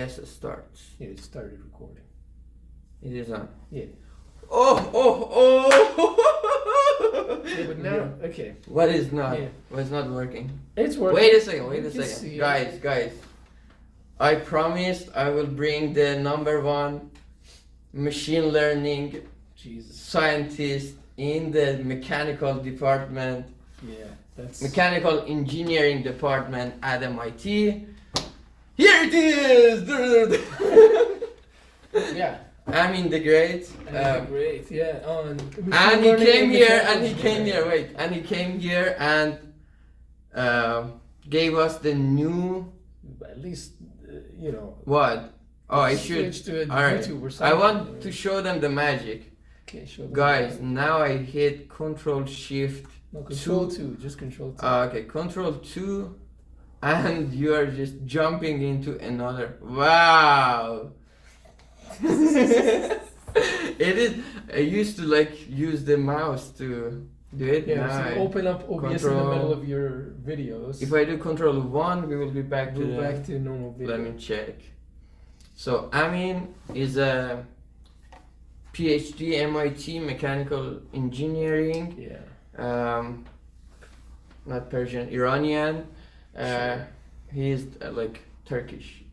Yes, it starts. Yeah, it started recording. It is on. Yeah. Oh! Yeah, but now, okay. What is not? Yeah. What's not working? It's working. Wait a second. You can see it. Guys. I promised I will bring the number one machine learning scientist in the mechanical department. Yeah, that's Mechanical engineering department at MIT. Here it is! yeah. Amin the Great. Great, yeah. And he came here, and he came here and gave us the new. At least, What? Oh, I should. To All right. YouTube or something. I want to show them the magic. Okay, show them. Guys, now I hit Control Shift. No, Control 2. Just Control 2. Okay, Control 2, and you are just jumping into another. Wow. It is. I used to use the mouse to do it. Yeah, now so open up OBS in the middle of your videos. If I do Control 1, we will be back to normal video. Let me check. So Amin is a PhD MIT mechanical engineering. Yeah. Not Persian, Iranian. Sure. He's Turkish,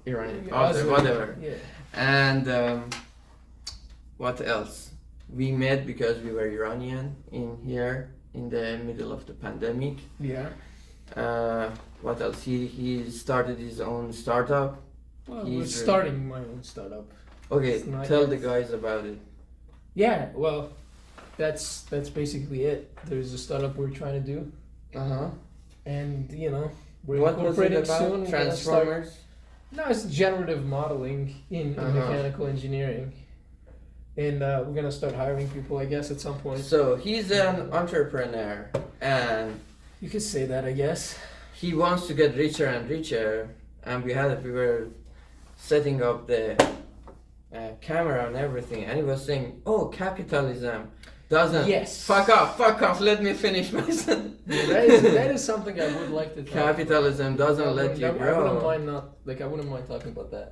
Iranian, Yeah, whatever. Yeah. And what else? We met because we were Iranian in here in the middle of the pandemic. Yeah. What else? He started his own startup. Well, we're starting my own startup. Okay, tell the guys about it. Yeah, well, that's basically it. There's a startup we're trying to do. And we're What was it incorporating about? soon. Transformers? No, it's generative modeling in mechanical engineering. And we're gonna start hiring people, I guess, at some point. So he's an entrepreneur, and You could say that, I guess. he wants to get richer and richer. And we were setting up the camera and everything, and he was saying, "Oh, capitalism doesn't." Yes. Fuck off. Let me finish my sentence. Yeah, that is something I would like to talk Capitalism doesn't let you grow. I wouldn't mind talking about that.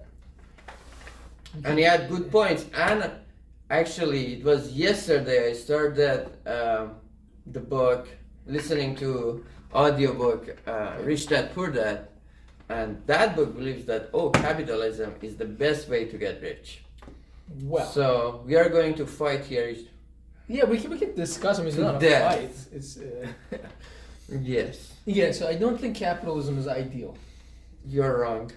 And he had good points. And actually, it was yesterday I started the book, listening to audiobook, Rich Dad Poor Dad. And that book believes that, capitalism is the best way to get rich. Well. So we are going to fight here. Yeah, we can discuss. I mean, it's not a Death. fight. It's. Yes. Yeah, so I don't think capitalism is ideal. You're wrong.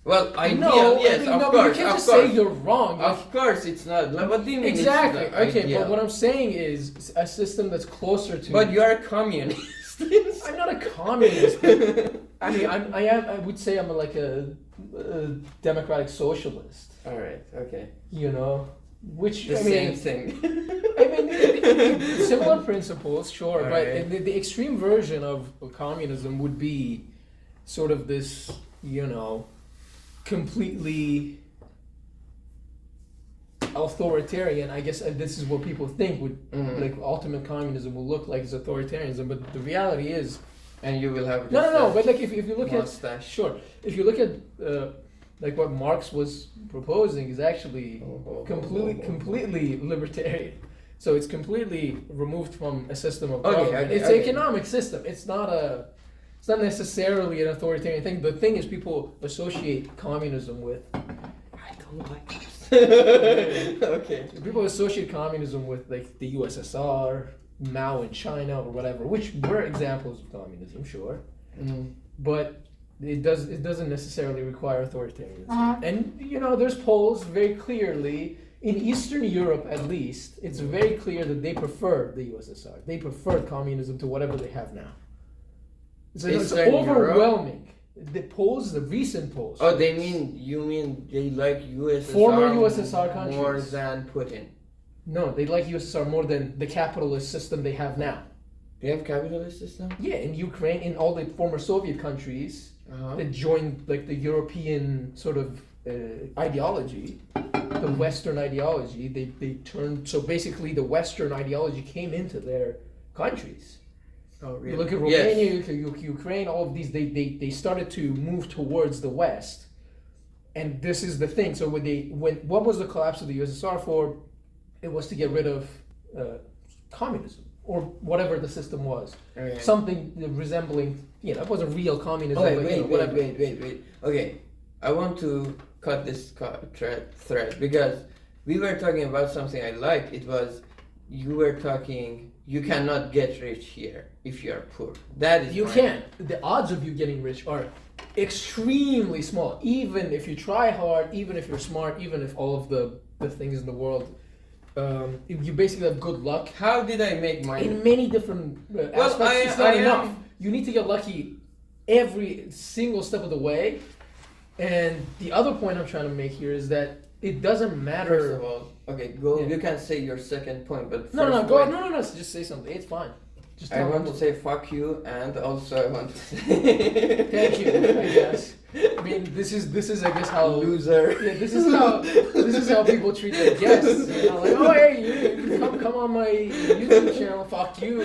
Well, ideal, No, yes, I mean, of no, course. you can't of just course. say you're wrong. Of course, it's not. What do you mean? Exactly. It's not Okay, ideal? but what I'm saying is a system that's closer to. But you are a communist. I'm not a communist. I mean, I would say I'm like a democratic socialist. All right. Okay. Which The same thing. I mean, similar principles, sure, All but right. the extreme version of communism would be sort of this, completely authoritarian. I guess this is what people think would ultimate communism will look like, is authoritarianism. But the reality is, And you will have no. But if you look mustache. if you look at what Marx was proposing is actually completely libertarian. So it's completely removed from a system of government. It's an economic system. It's not necessarily an authoritarian thing. The thing is, people associate communism with. I don't like this. Okay. People associate communism with the USSR, Mao in China, or whatever, which were examples of communism, sure. But it doesn't necessarily require authoritarianism. And there's polls very clearly in Eastern Europe, at least. It's very clear that they prefer the USSR. They prefer communism to whatever they have now. It's overwhelming. The recent polls. Oh, you mean they like USSR former USSR countries more than Putin? No, they like USSR more than the capitalist system they have now. They have capitalist system? Yeah, in Ukraine, in all the former Soviet countries that joined the European sort of ideology, the Western ideology, they turned. So basically, the Western ideology came into their countries. Oh, really? You look at Romania, Ukraine, all of these, they started to move towards the West. And this is the thing. So what was the collapse of the USSR for? It was to get rid of communism or whatever the system was. Okay. Something resembling, it wasn't real communism. Okay, but, wait. Okay, I want to cut this thread because we were talking about something I like. It was you were talking. You cannot get rich here if you are poor. That is You can. The odds of you getting rich are extremely small. Even if you try hard, even if you're smart, even if all of the things in the world, you basically have good luck. How did I make money? In many different aspects, it's not enough. You need to get lucky every single step of the way. And the other point I'm trying to make here is that it doesn't matter. First of all, okay, go. Yeah. You can say your second point, but No, first no. Just say something. It's fine. Just I tell want me. to say fuck you, and also I want to say Thank you. I guess. I mean, this is I guess how loser. Yeah, this is how people treat their guests. Like, oh hey, you come on my YouTube channel. Fuck you.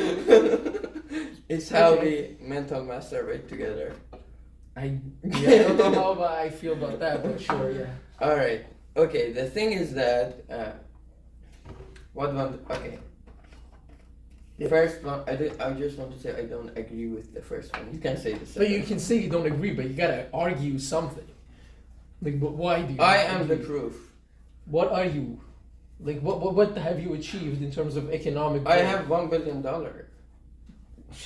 It's how Okay. we mental masturbate together. I don't know how I feel about that, but sure, yeah. All right. Okay. The thing is that Okay. Yeah. First one, I just want to say I don't agree with the first one. You can say the second. But you can say you don't agree, but you gotta argue something. Like, but why do you? I am the agree? proof. What are you? Like, what have you achieved in terms of economic? I growth? have $1 billion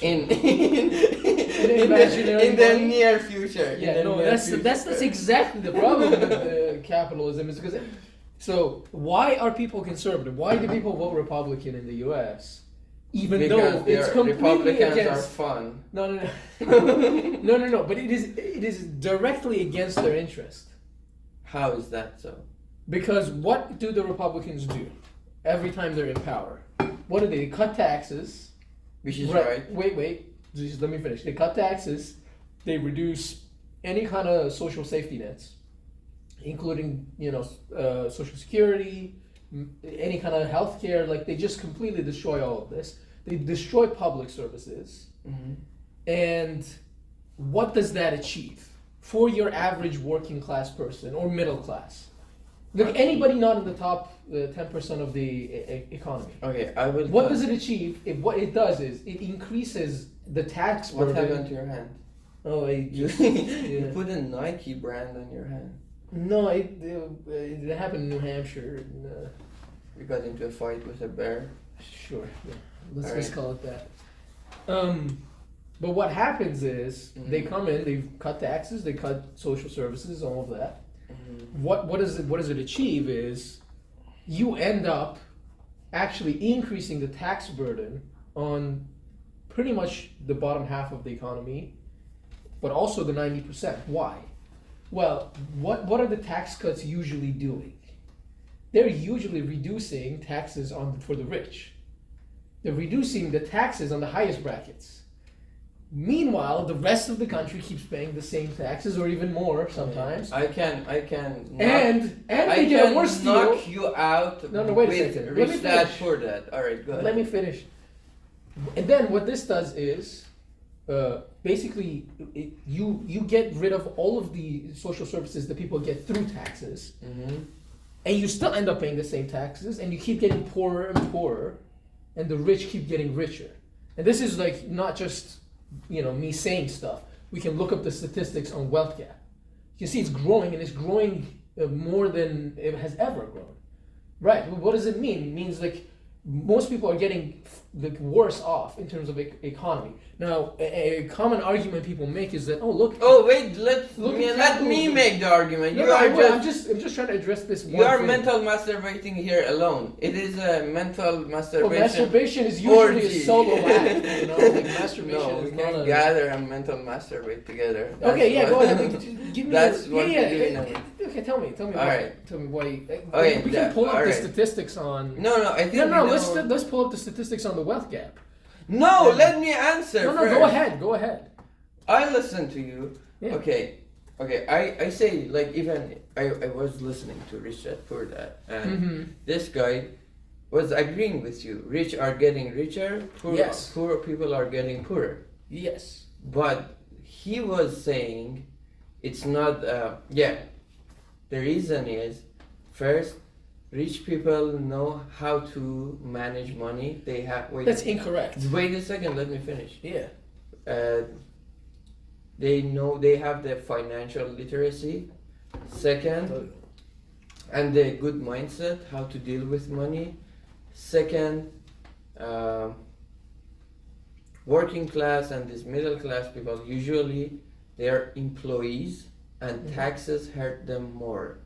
in imaginary the money? near future. in Yeah, the no, near that's future. exactly the problem with capitalism is because. So why are people conservative? Why do people vote Republican in the U.S. even Because though it's completely Republicans against? are fun. No. No. But it is directly against their interest. How is that so? Because what do the Republicans do every time they're in power? What do they cut taxes? Which is right. Wait. Just let me finish. They cut taxes. They reduce any kind of social safety nets, including Social Security, any kind of health care. Like they just completely destroy all of this. They destroy public services. Mm-hmm. And what does that achieve for your average working class person or middle class? Like anybody not in the top 10% of the economy. Okay, I will. What does it achieve? What it does is it increases the tax What burden. happened to your hand? Oh, You put a Nike brand on your hand. No, it happened in New Hampshire. And, You got into a fight with a bear. sure, yeah. Let's All just right. call it that. But what happens is they come in, they cut taxes, they cut social services, all of that. Mm-hmm. What does it achieve is you end up actually increasing the tax burden on pretty much the bottom half of the economy, but also the 90%. Why? Well, what are the tax cuts usually doing? They're usually reducing taxes for the rich. They're reducing the taxes on the highest brackets. Meanwhile, the rest of the country keeps paying the same taxes or even more sometimes. I can. And I they get a can worse deal. knock you out. No, wait a with second. Let me Rich Dad finish. Poor Dad. All right, go ahead. Let me finish. And then what this does is, basically, you get rid of all of the social services that people get through taxes, Mm-hmm. and you still end up paying the same taxes, and you keep getting poorer and poorer, and the rich keep getting richer. And this is like not just me saying stuff. We can look up the statistics on wealth gap. You can see it's growing, and it's growing more than it has ever grown. Right. Well, what does it mean? It means like most people are getting worse off in terms of economy. Now, a common argument people make is that look. Oh wait, let Look me at let me capitalism. make the argument. No, You are I'm just trying to address this. you one are thing. mental masturbating here alone. It is a mental Well, masturbation. masturbation is usually orgy. a solo act. Like masturbation No, we is not can a. gather and mental masturbate together. That's Okay, yeah, what- go ahead. Give me. That's what yeah, we do yeah. now. Okay, tell me All why. right. Tell me why. Okay, we can pull up all the right. statistics on. No, I think No, we let's don't- let's pull up the statistics on the wealth gap. No, let me answer. No, first. go ahead. I listen to you. Yeah. Okay. I say like even I was listening to Rich Dad Poor Dad, and Mm-hmm. this guy was agreeing with you. Rich are getting richer. Yes. Poor people are getting poorer. Yes. But he was saying it's not. Yeah. The reason is, first, rich people know how to manage money. They have. That's incorrect. Wait a second. Let me finish. Yeah. They know they have the financial literacy. Second, and the good mindset how to deal with money. Second, working class and these middle class people usually they are employees and taxes hurt them more.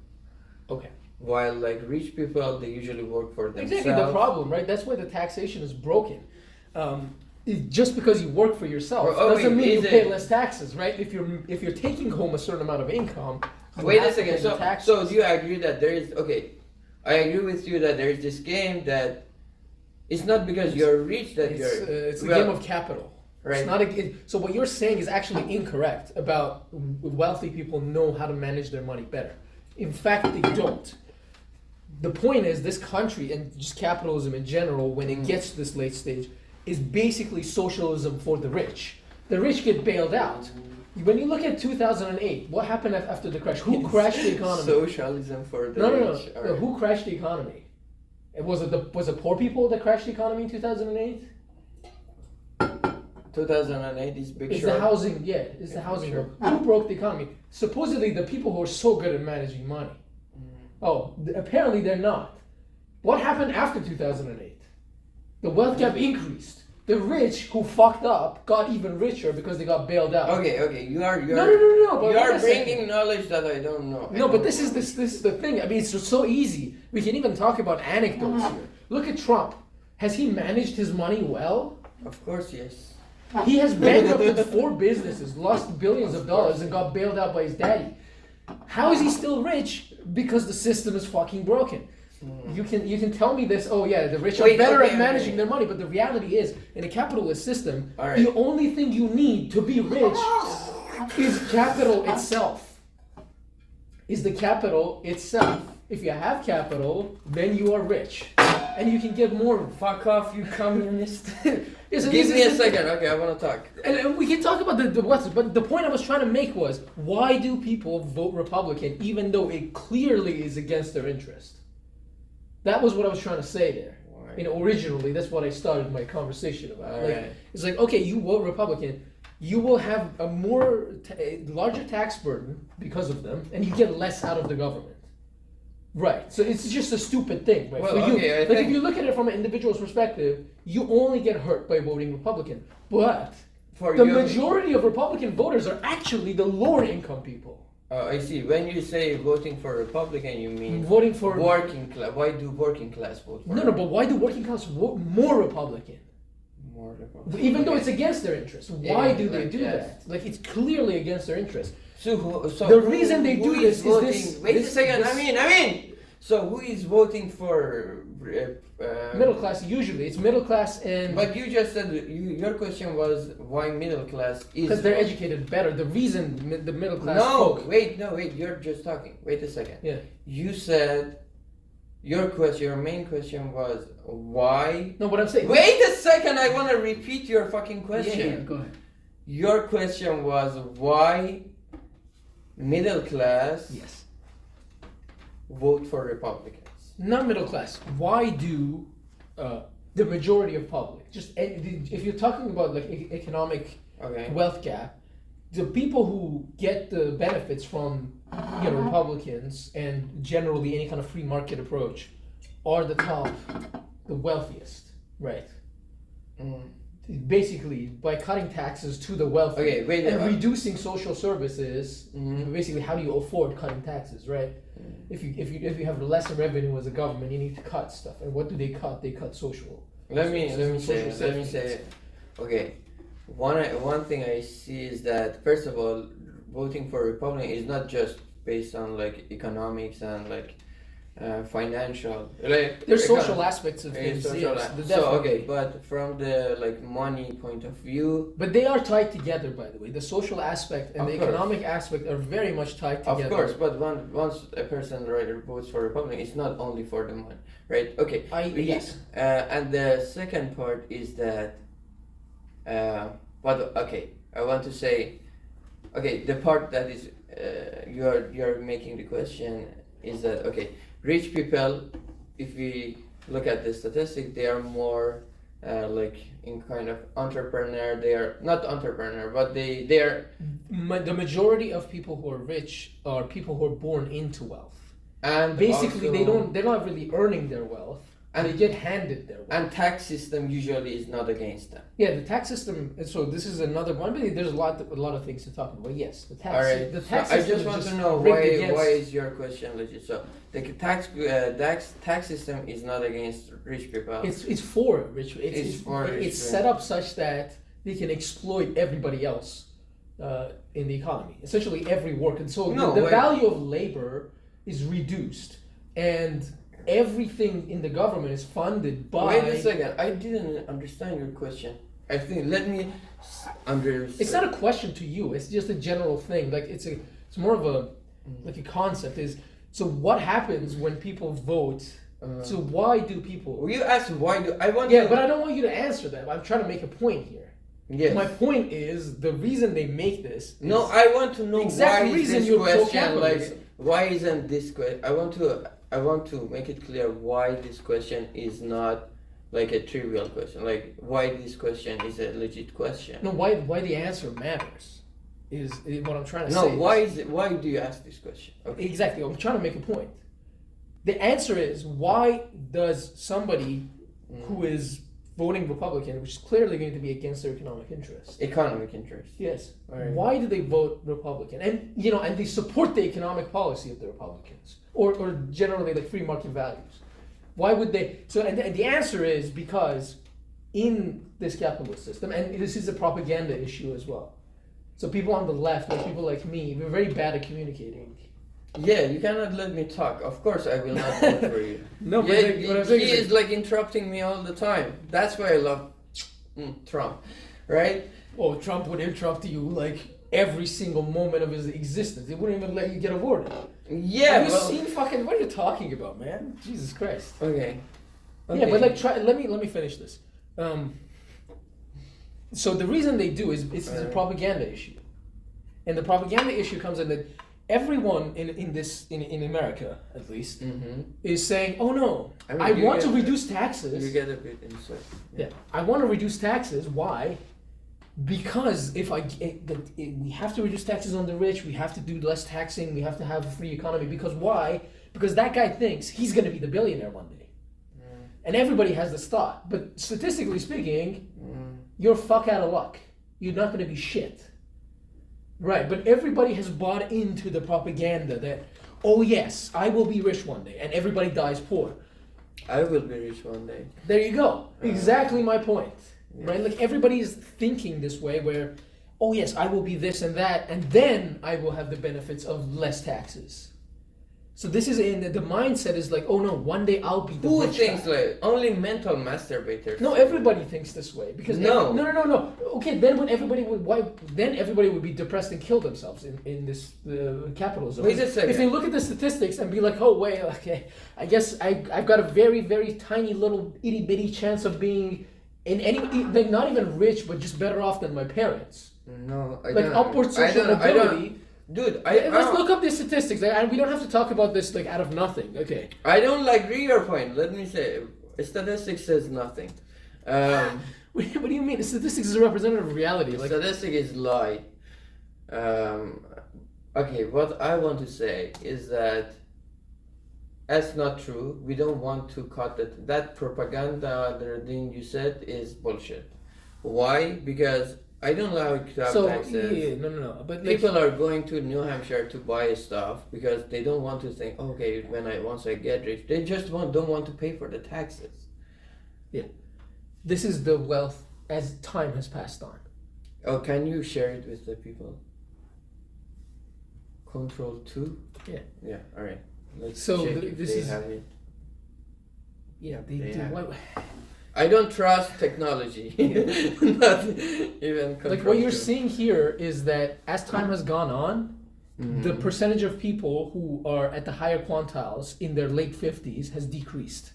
Okay. While like rich people, they usually work for themselves. Exactly the problem, right? That's why the taxation is broken. Just because you work for yourself doesn't mean you pay less taxes, right? If you're taking home a certain amount of income. Wait a second. So do you agree that there is I agree with you that there is this game that it's not because you're rich that it's a game of capital. Right. It's not so what you're saying is actually incorrect about wealthy people know how to manage their money better. In fact, they don't. The point is this country and just capitalism in general, when it gets to this late stage, is basically socialism for the rich. The rich get bailed out. When you look at 2008, what happened after the crash? Who crashed the economy? Socialism for the rich. No. Who crashed the economy? Was it poor people that crashed the economy in 2008? 2008 is big. It's the housing. Yeah, it's the housing. Sure. Who broke the economy? Supposedly the people who are so good at managing money. Oh, apparently they're not. What happened after 2008? The wealth gap increased. The rich who fucked up got even richer because they got bailed out. Okay. You are No. You are bringing knowledge that I don't know. No, but this is the thing. I mean, it's so easy. We can even talk about anecdotes here. Look at Trump. Has he managed his money well? Of course, yes. He has bankrupted 4 businesses, lost billions of dollars, and got bailed out by his daddy. How is he still rich? Because the system is fucking broken. You can tell me this. Oh yeah, the rich are better at managing their money, but the reality is, in a capitalist system, the only thing you need to be rich is capital itself. Is the capital itself. If you have capital, then you are rich, and you can get more. Fuck off, you communist. Give me a second. Okay, I want to talk. And we can talk about the what's. But the point I was trying to make was, why do people vote Republican even though it clearly is against their interest? That was what I was trying to say there. Why? You know, originally that's what I started my conversation about. It's like, okay, you vote Republican, you will have a larger tax burden because of them, and you get less out of the government. Right. So it's just a stupid thing, right? Well, if you look at it from an individual's perspective, you only get hurt by voting Republican. But the majority of Republican voters are actually the lower income people. I see. When you say voting for Republican, you mean voting for working class. Why do working class vote for? No, but why do working class vote more Republican? More Republican. Even though it's against their interest. Why do they do that? Like, it's clearly against their interest. So the reason they do this voting, is this. Wait a second. I mean. So who is voting for? Middle class. Usually, it's middle class and. But you just said your question was why middle class is. Because they're educated better. The reason the middle class. Wait. You're just talking. Wait a second. Yeah. You said your main question was why. No, what I'm saying. Wait a second. I want to repeat your fucking question. Yeah, go ahead. Your question was why middle class. Yes. Vote for Republicans. Not middle class. Why do the majority of public, just if you're talking about like economic wealth gap, the people who get the benefits from Republicans and generally any kind of free market approach are the top, the wealthiest, right? Basically, by cutting taxes to the wealthy and reducing social services, basically, how do you afford cutting taxes, right? If you have less revenue as a government, you need to cut stuff. And what do they cut? They cut social. Let me say. Okay, one thing I see is that first of all, voting for Republican is not just based on like economics and like financial. Like there's social aspects of things. But from the like money point of view. But they are tied together, by the way. The social aspect and the economic aspect are very much tied together. Of course, but once a person votes for Republican, it's not only for the money, right? Okay. Yes. And the second part is that. I want to say, the part that is you're making the question is that okay, rich people, if we look at the statistic, they are more like in kind of entrepreneur. They are not entrepreneur, but they are The majority of people who are rich are people who are born into wealth. and Basically, also, they're not really earning their wealth, and they get handed their wealth. and tax system usually is not against them. Yeah, the tax system. So this is another one. But there's a lot of things to talk about. Yes, the tax. All right. The tax so I system just want is to know rigged against- why is your question legit? So the tax system is not against rich people. It's for rich. It's set up such that they can exploit everybody else in the economy. Essentially, every work, and so the value of labor is reduced, and everything in the government is funded by. Wait a second. I didn't understand your question. I think let me understand. It's not a question to you. It's just a general thing. Like it's more of a like a concept. Is so what happens when people vote? So why do people? Well, you asked why do I want? Yeah, but I don't want you to answer that. I'm trying to make a point here. Yes. My point is the reason they make this. No, I want to know exact why reason this you're question. pro-capitalism. Like, why isn't this question? I want to make it clear why this question is not like a trivial question. Like, why this question is a legit question. No, why the answer matters is what I'm trying to say. No, why do you ask this question? Okay. Exactly. I'm trying to make a point. The answer is why does somebody who is voting Republican, which is clearly going to be against their economic interest. Economic interest. Yes. Right. Why do they vote Republican? And and they support the economic policy of the Republicans, or generally like free market values. Why would they? So and the answer is because in this capitalist system, and this is a propaganda issue as well. So people on the left, like people like me, we're very bad at communicating. Yeah, you cannot let me talk. Of course, I will not vote for you. No, yeah, but he is like interrupting me all the time. That's why I love Trump, right? Oh, Trump would interrupt you like every single moment of his existence. He wouldn't even let you get a word in. Yeah, Have you seen fucking? What are you talking about, man? Jesus Christ. Okay. Yeah, but like, let me finish this. So the reason they do is it's a propaganda issue, and the propaganda issue comes in that everyone in America at least is saying, oh no, I want to reduce taxes. You get a bit insight. Yeah, I want to reduce taxes. Why? Because we have to reduce taxes on the rich, we have to do less taxing, we have to have a free economy. Because why? Because that guy thinks he's going to be the billionaire one day. And everybody has this thought. But statistically speaking, you're fuck out of luck. You're not going to be shit. Right, but everybody has bought into the propaganda that, oh yes, I will be rich one day, and everybody dies poor. I will be rich one day. There you go. Exactly my point. Yeah. Right? Like everybody is thinking this way where, oh yes, I will be this and that, and then I will have the benefits of less taxes. So this is the mindset is like, oh no, one day I'll be the Who rich thinks guy. like only mental masturbators? No, everybody thinks this way because no. No. Okay, then when everybody would be depressed and kill themselves in this capitalism. Wait a second. If they look at the statistics and be like, oh wait, okay, I guess I've got a very very tiny little itty bitty chance of being like not even rich, but just better off than my parents. No, like upward social mobility. Dude, let's look up the statistics. We don't have to talk about this like out of nothing. Okay. I don't agree your point. Let me say, statistics says nothing. What do you mean? Statistics is a representative of reality. Like statistic is lie. Okay, what I want to say is that that's not true. We don't want to cut that propaganda. The thing you said is bullshit. Why? Because I don't like to have taxes. Yeah, no. But people are going to New Hampshire to buy stuff because they don't want to think, okay, once I get rich, they just don't want to pay for the taxes. Yeah, this is the wealth as time has passed on. Oh, can you share it with the people? Control 2? Yeah. Yeah. All right. Let's so check if this they is. have it. Yeah, they do. Have. I don't trust technology. Not even control. Like what you're seeing here is that as time has gone on, the percentage of people who are at the higher quantiles in their late 50s has decreased.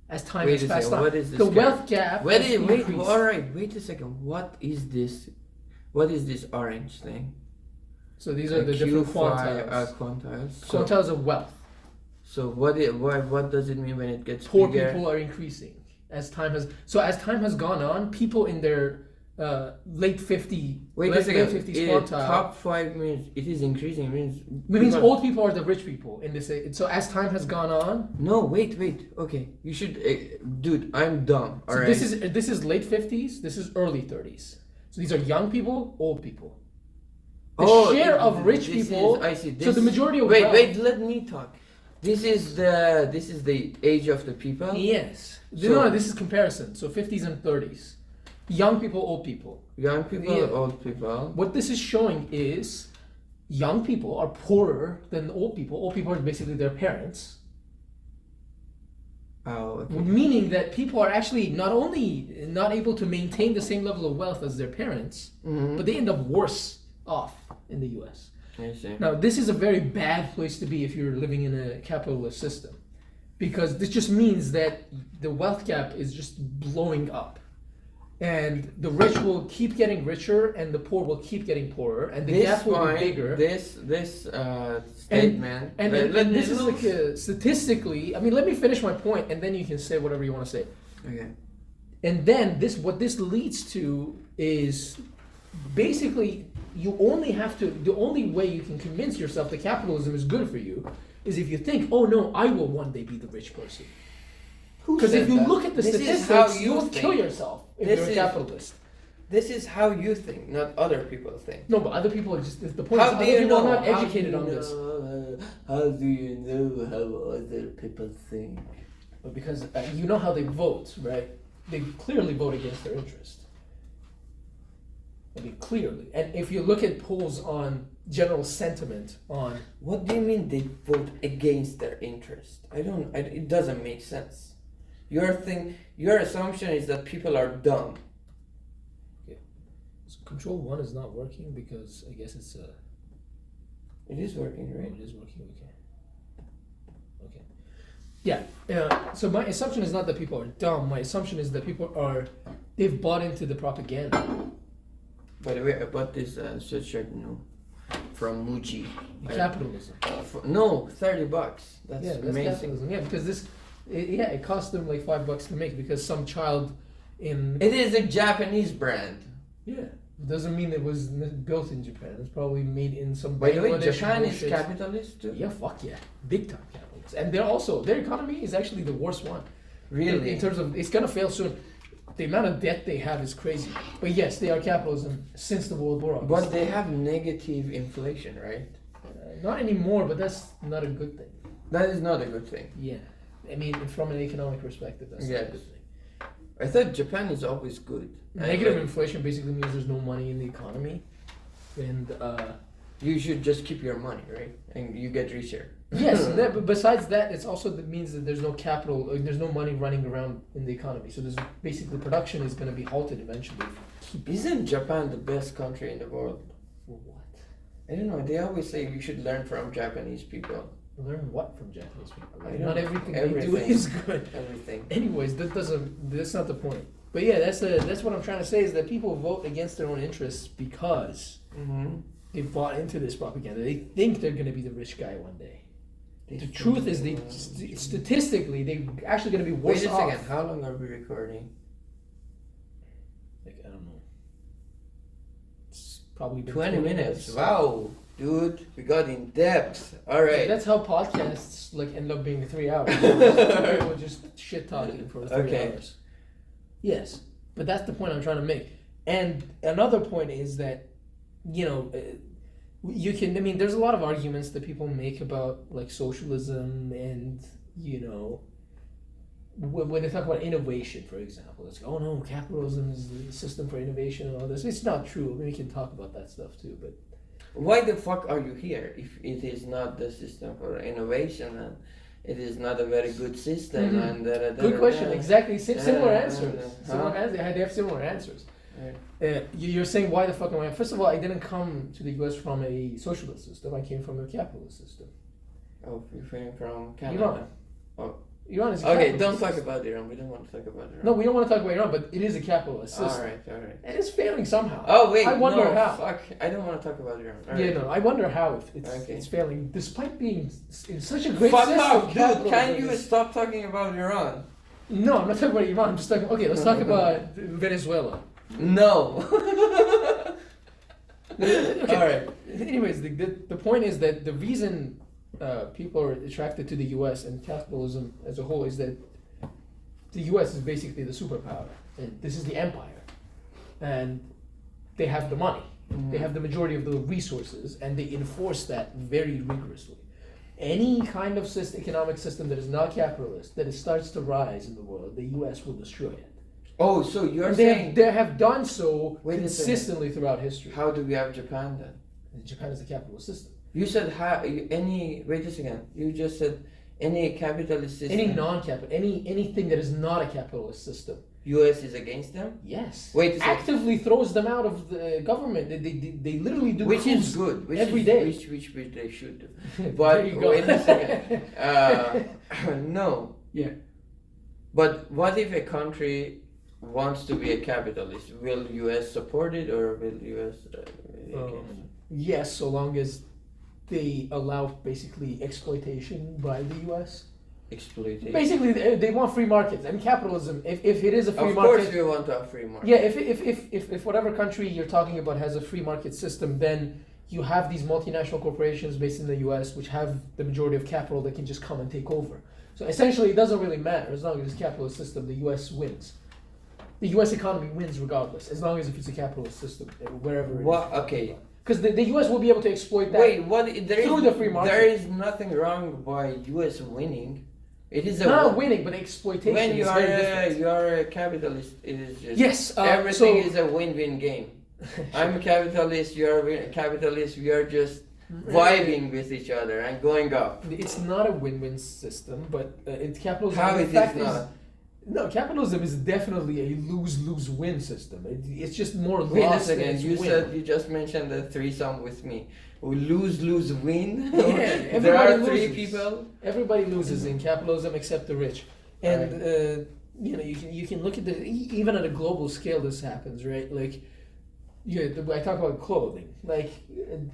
As time has passed on, what is this the wealth gap has increased. All right, wait a second. What is this? What is this orange thing? So these are the different quantiles. Quantiles. Quantiles of wealth. So what does it mean when it gets Poor bigger? people are increasing as time has gone on. People in their late 50s quantile. Top 5 means it is increasing. It means old people are the rich people in this. So as time has gone on. No, wait. Okay, you should, dude. I'm dumb. All right. This is late 50s. This is early 30s. So these are young people, old people. The share of rich people. I see. So the majority of wait. Let me talk. This is the age of the people. Yes. No, this is comparison. So 50s and 30s. Young people, old people. Young people, old people. What this is showing is young people are poorer than old people. Old people are basically their parents. Oh, okay. Meaning that people are actually not only not able to maintain the same level of wealth as their parents, but they end up worse off in the US. I see. Now, this is a very bad place to be if you're living in a capitalist system, because this just means that the wealth gap is just blowing up. And the rich will keep getting richer, and the poor will keep getting poorer, and the gap will be bigger. This statement, and this is like statistically. I mean, let me finish my point, and then you can say whatever you want to say. Okay. And then what this leads to is basically you only have to. The only way you can convince yourself that capitalism is good for you is if you think, oh no, I will one day be the rich person. Because if you look at the statistics, you will kill yourself if you're a capitalist. This is how you think, not other people think. No, but other people are just the point. How is other people are not educated on this. How do you know how other people think? Well, because you know how they vote, right? They clearly vote against their interest. I mean, clearly. And if you look at polls on general sentiment on... What do you mean they vote against their interest? It doesn't make sense. Your assumption is that people are dumb. Okay. So control 1 is not working because I guess it's It is working, right? It is working, okay. Yeah, so my assumption is not that people are dumb. My assumption is that they've bought into the propaganda. By the way, I bought this sweatshirt, from Muji. Capitalism. No, $30. That's amazing. Capitalism. Yeah, because it cost them like $5 to make because some child in... It is a Japanese brand. Yeah. It doesn't mean it was built in Japan. It's probably made in some... By the way, Japan is capitalist too? Yeah, fuck yeah. Big time capitalist. And their economy is actually the worst one. Really? In terms of... It's going to fail soon. The amount of debt they have is crazy. But yes, they are capitalism since the World War. But they have negative inflation, right? Not anymore, but that's not a good thing. That is not a good thing. Yeah. I mean, from an economic perspective, that's not a good thing. I thought Japan is always good. Negative inflation basically means there's no money in the economy. And you should just keep your money, right? And you get richer. Yes, but besides that, it also means that there's no capital, there's no money running around in the economy. So there's basically production is going to be halted eventually. Isn't Japan the best country in the world? For what? I don't know. They always say you should learn from Japanese people. Learn what from Japanese people? Not everything they do is good. Everything. Anyways, that's not the point. But yeah, that's what I'm trying to say is that people vote against their own interests because they bought into this propaganda. They think they're going to be the rich guy one day. The truth is, statistically, they're actually going to be worse off. Wait a second. How long are we recording? Like, I don't know. It's probably been 20 minutes. Wow. Dude, we got in depth. All right. Yeah, that's how podcasts end up being 3 hours. We're just shit talking for 3 hours. Yes, but that's the point I'm trying to make. And another point is that, you can. I mean, there's a lot of arguments that people make about socialism and when they talk about innovation, for example, it's oh no, capitalism is the system for innovation and all this. It's not true. I mean, we can talk about that stuff too, but. Why the fuck are you here if it is not the system for innovation and it is not a very good system? And good question. Exactly. Similar answers. They have similar answers. Right. You're saying why the fuck am I? First of all, I didn't come to the U.S. from a socialist system. I came from a capitalist system. Oh, you came from Canada. Iran. Oh, Iran is a Okay, capitalist don't talk system. about Iran. We don't want to talk about Iran. No, we don't want to talk about Iran, but it is a capitalist system. All right. And it's failing somehow. Oh wait, I wonder no, how. fuck. I don't want to talk about Iran. All Yeah, right. no, I wonder how it's failing, despite being in such a great Fuck system. off, dude. Can capitalism you is- stop talking about Iran? No, I'm not talking about Iran. I'm just talking. Okay, let's talk about Venezuela. No. Okay. All right. Anyways, the point is that the reason people are attracted to the U.S. and capitalism as a whole is that the U.S. is basically the superpower, and this is the empire, and they have the money, they have the majority of the resources, and they enforce that very rigorously. Any kind of economic system that is not capitalist, that it starts to rise in the world, the U.S. will destroy it. Oh, so you're And saying they have done so Wait a second. consistently throughout history. how do we have Japan then? Japan is a capitalist system. You said wait a second. You just said any capitalist system. Any non-capital, anything that is not a capitalist system, US is against them? yes, Wait a second. actively throws them out of the government. They literally do Which coups is good. Which every is, day. Which they should do. There But you go. wait a second. No. Yeah. But what if a country wants to be a capitalist? Will US support it or will US against it? Yes, so long as they allow basically exploitation by the U.S. Exploitation? Basically, they want free markets and capitalism. If it is a free Of market, course we want to have free market. yeah. If whatever country you're talking about has a free market system, then you have these multinational corporations based in the U.S. which have the majority of capital that can just come and take over. So essentially, it doesn't really matter as long as it's a capitalist system. The U.S. wins. The U.S. economy wins regardless, as long as if it's a capitalist system, wherever it is. What? Okay. Because the U.S. will be able to exploit that. Wait, what? There through is, the free market. There is nothing wrong by US winning. It is a Not winning, but exploitation. when you is are very different. you are a capitalist. It is just Yes, everything so- is a win-win game. I'm a capitalist. You are a capitalist. We are just vibing with each other and going up. It's not a win-win system, but it's capitalism. How in it is fact not? No, capitalism is definitely a lose-lose-win system. It's just more Wait a loss than second. it's You win. said you just mentioned the threesome with me. We lose win. Yeah, There are everybody three loses. people. Everybody loses in capitalism except the rich, and you can look at even at a global scale. This happens, right? Like, I talk about clothing. Like,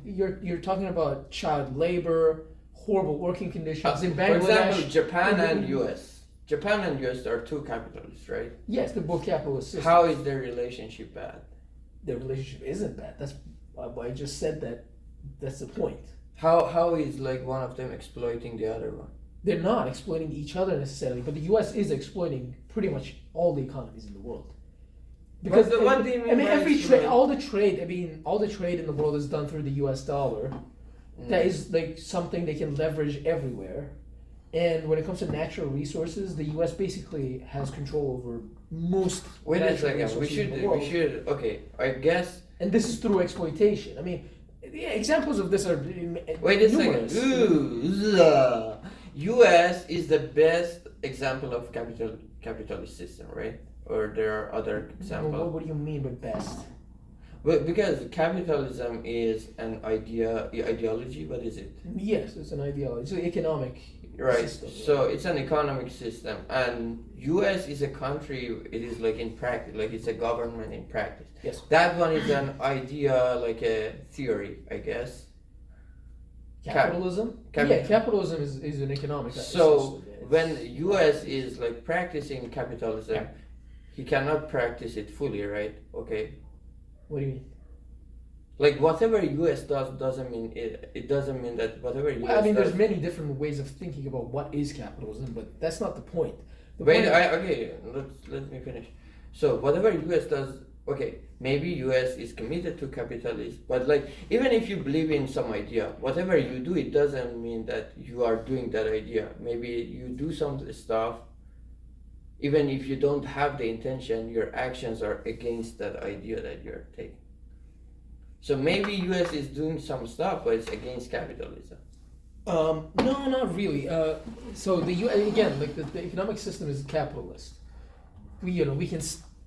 you're talking about child labor, horrible working conditions in For Bangladesh. example, Japan and US. Japan and US are two capitalists, right? Yes, they're both capitalist systems. How is their relationship bad? Their relationship isn't bad. That's why I just said that. That's the point. How is like one of them exploiting the other one? They're not exploiting each other necessarily, but the U.S. is exploiting pretty much all the economies in the world. Because What do you mean I mean, by every exploit? trade, all the trade. I mean, all the trade in the world is done through the U.S. dollar. That is like something they can leverage everywhere. And when it comes to natural resources, the U.S. basically has control over most. Wait a natural second. resources in the world. We should. Okay, I guess. And this is through exploitation. I mean, yeah, examples of this are Wait a numerous. second. U.S. is the best example of capitalist system, right? Or there are other examples. What do you mean by best? Well, because capitalism is an ideology. What is it? Yes, it's an ideology. It's an economic Right. system. So it's an economic system, and U.S. is a country. It is like in practice, like it's a government in practice. Yes. That one is an idea, like a theory, I guess. Capitalism? Yeah, capitalism is an economic So system. Yeah, when U.S. is like practicing capitalism, Yeah. he cannot practice it fully, right? Okay. What do you mean? Like whatever U.S. doesn't mean it. It doesn't mean that whatever U.S. Well, I mean, does. there's many different ways of thinking about what is capitalism, but that's not the point. The Wait, point okay, let me finish. So whatever US does, okay, maybe US is committed to capitalism, but like even if you believe in some idea, whatever you do, it doesn't mean that you are doing that idea. Maybe you do some stuff, even if you don't have the intention, your actions are against that idea that you're taking. So maybe US is doing some stuff, but it's against capitalism. No, not really. So again, like the economic system is capitalist. We can In talk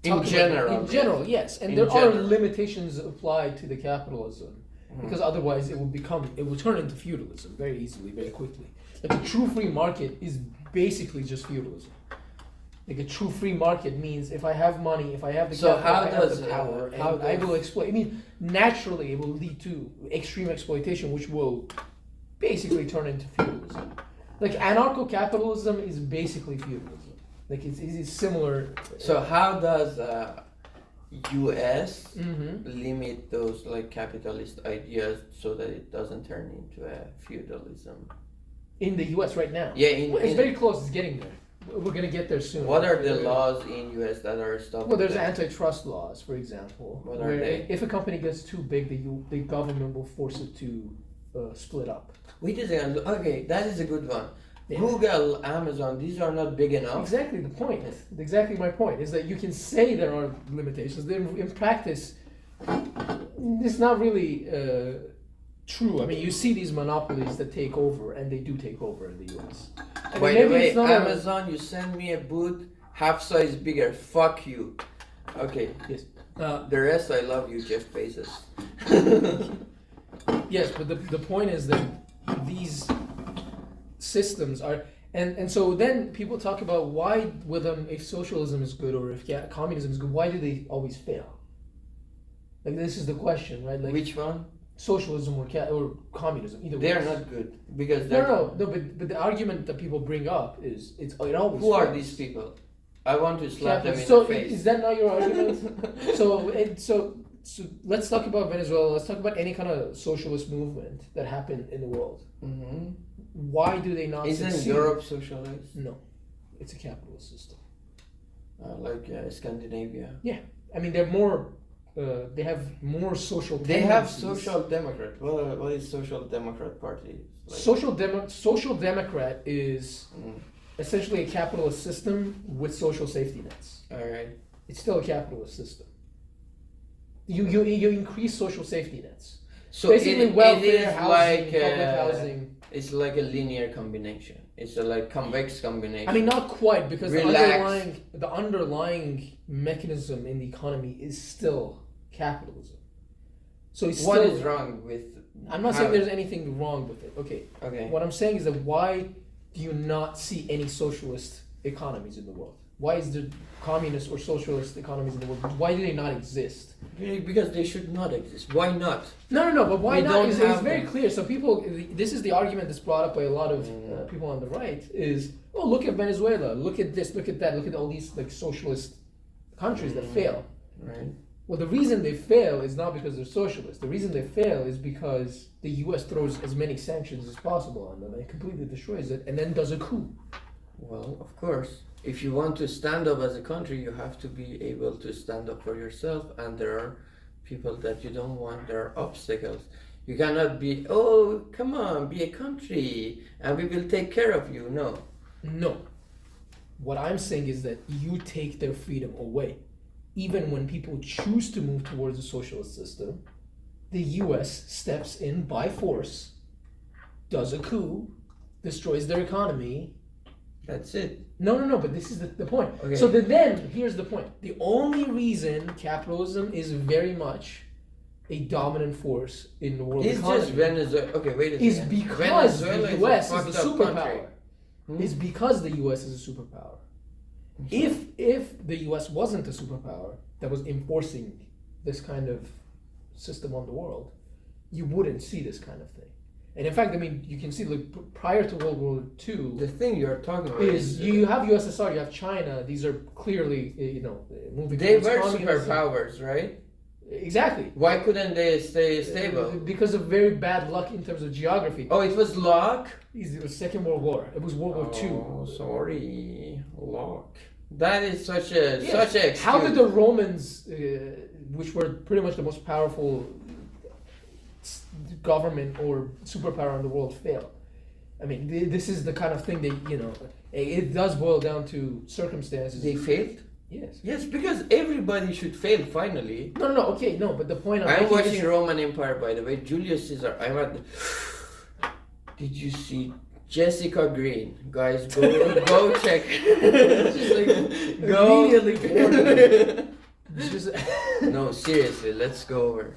about- general, in general, yes, and In there are general. limitations applied to the capitalism because otherwise it will turn into feudalism very easily, very quickly. Like a true free market is basically just feudalism. Like a true free market means if I have money, if I have the capital, I have the power, and I will exploit. I mean, naturally, it will lead to extreme exploitation, which will basically turn into feudalism. Like anarcho-capitalism is basically feudalism. Like it's similar. So how does U.S. limit those like capitalist ideas so that it doesn't turn into a feudalism? In the U.S. right now? Yeah, it's very close. It's getting there. We're gonna get there soon. What are the laws in U.S. that are stopping? Well, there's antitrust laws, for example. What are they? If a company gets too big, the government will force it to split up. Wait a second. Okay, that is a good one. Yeah. Google, Amazon, these are not big enough. Exactly the point. Exactly my point is that you can say there are limitations. In practice, it's not really true. I mean, you see these monopolies that take over, and they do take over in the U.S. By the way, Amazon, you send me a boot half size bigger. Fuck you. Okay. Yes. The rest, I love you, Jeff Bezos. Yes, but the point is that these systems are, and so then people talk about why with them, if socialism is good or if communism is good, why do they always fail? Like this is the question, right? Like which one? Socialism or communism, either way. They are not good because no. But the argument that people bring up is it always. Who are these people? I want to slap them in the face. Is that not your argument? So let's talk about Venezuela. Let's talk about any kind of socialist movement that happened in the world. Mm-hmm. Why do they not Isn't succeed? Europe socialist? No, it's a capitalist system. Like Scandinavia. Yeah, I mean they're more. They have more social. They have social democrat. What is social democrat party? Like? Social democrat is essentially a capitalist system with social safety nets. All right. It's still a capitalist system. You increase social safety nets. So basically, welfare, housing, like public housing. It's like a linear combination. It's a like convex combination. I mean, not quite, because the underlying mechanism in the economy is still capitalism. So it's what still, is wrong with? I'm not saying there's anything wrong with it. Okay. What I'm saying is that why do you not see any socialist economies in the world? Why is there communist or socialist economies in the world? Why do they not exist? Because they should not exist. Why not? No. But why not? It's very clear. So people, this is the argument that's brought up by a lot of people on the right. Is look at Venezuela, look at this, look at that, look at all these like socialist countries that fail. Right. Well, the reason they fail is not because they're socialist. The reason they fail is because the U.S. throws as many sanctions as possible on them and completely destroys it, and then does a coup. Well, of course. If you want to stand up as a country, you have to be able to stand up for yourself, and there are people that you don't want. There are obstacles. You cannot be, come on, be a country, and we will take care of you. No. What I'm saying is that you take their freedom away. Even when people choose to move towards a socialist system, the U.S. steps in by force, does a coup, destroys their economy. That's it. No, but this is the point. Okay. So then, here's the point. The only reason capitalism is very much a dominant force in the world economy just Venezuela. Okay, wait a second. Is because Venezuela the U.S. is the superpower. Country. Is because the U.S. is a superpower. If the U.S. wasn't a superpower that was enforcing this kind of system on the world, you wouldn't see this kind of thing. And in fact, I mean, you can see like prior to World War II, the thing you're talking about is you have USSR, you have China. These are clearly moving. They were superpowers, right? Exactly. Why couldn't they stay stable? Because of very bad luck in terms of geography. Oh, it was luck? It was Second World War. It was World War II. Oh, sorry. Luck. That is such a excuse. How did the Romans, which were pretty much the most powerful government or superpower in the world, fail? I mean, this is the kind of thing that, it does boil down to circumstances. They failed? Yes. Yes, because everybody should fail finally. No, but the point I'm watching Roman Empire, by the way. Julius Caesar. Did you see Jessica Green? Guys, go check. Go. Immediately No, seriously, let's go over.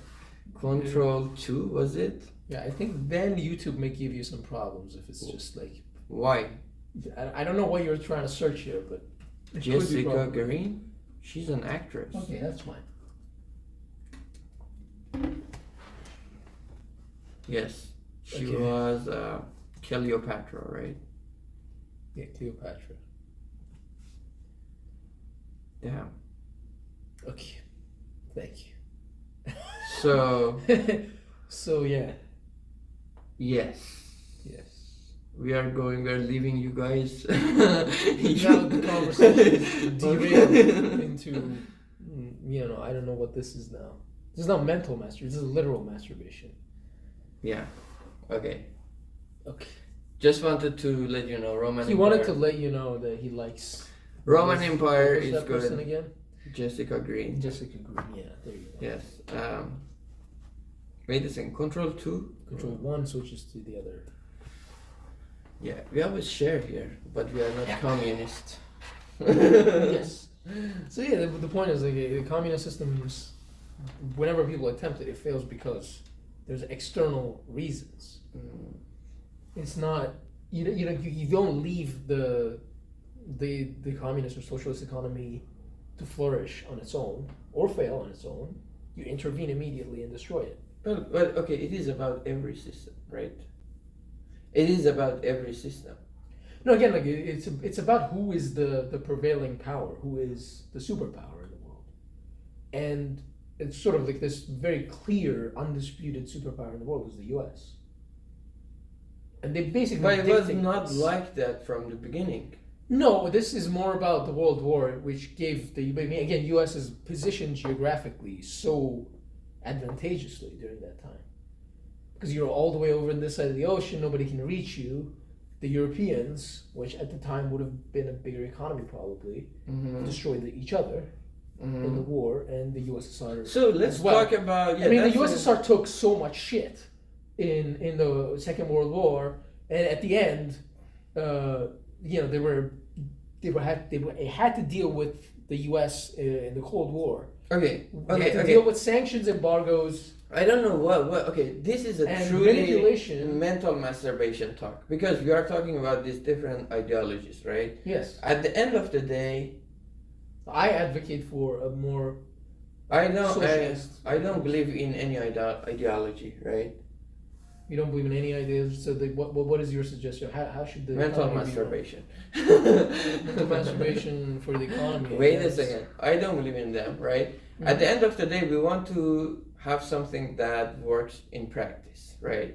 Control 2, was it? Yeah, I think then YouTube may give you some problems if it's just like Why? I don't know what you're trying to search here, but it could be Jessica probably. Green? She's an actress. Okay, that's fine. Yes. She Okay. was Cleopatra, right? Yeah, Cleopatra. Damn. Okay, thank you. So, So yeah, yes. yes. We're leaving you guys. Now the conversation derailed into, I don't know what this is now. This is not mental masturbation. This is literal masturbation. Yeah. Okay. Okay. Just wanted to let you know, Roman He Empire. wanted to let you know that he likes. Roman What Empire was is that person good. again? Jessica Green. Jessica Green. Yeah, there you go. Yes. Wait a second. Control 2? Control 1 switches to the other. Yeah. We always share here, but we are not communist. Yes. So yeah, the point is like the communist systems, whenever people attempt it, it fails because there's external reasons. Mm. It's not you don't leave the communist or socialist economy to flourish on its own or fail on its own. You intervene immediately and destroy it. Well, okay. It is about every system, right? It is about every system. No, again, like it's about who is the prevailing power, who is the superpower in the world, and it's sort of like this very clear, undisputed superpower in the world is the U.S. And they basically. But it was dictate not this. like that from the beginning. No, this is more about the World War, which gave again U.S.'s position geographically so advantageously during that time, because you're all the way over on this side of the ocean, nobody can reach you. The Europeans, which at the time would have been a bigger economy probably, destroyed each other in the war, and the USSR. So let's talk about. Yeah, the USSR took so much shit in the Second World War, and at the end, they had to deal with the U.S. In the Cold War. Okay. They had to deal with sanctions, embargoes. I don't know what. Okay, this is a And truly manipulation. mental masturbation talk because we are talking about these different ideologies, right? Yes, At the end of the day, I advocate for a more I socialist. don't believe in any ideology, right? You don't believe in any ideas. So what is your suggestion? How should the Mental economy be masturbation. run? Mental masturbation for the economy. Wait a second. I don't believe in them, right? At the end of the day, we want to have something that works in practice, right?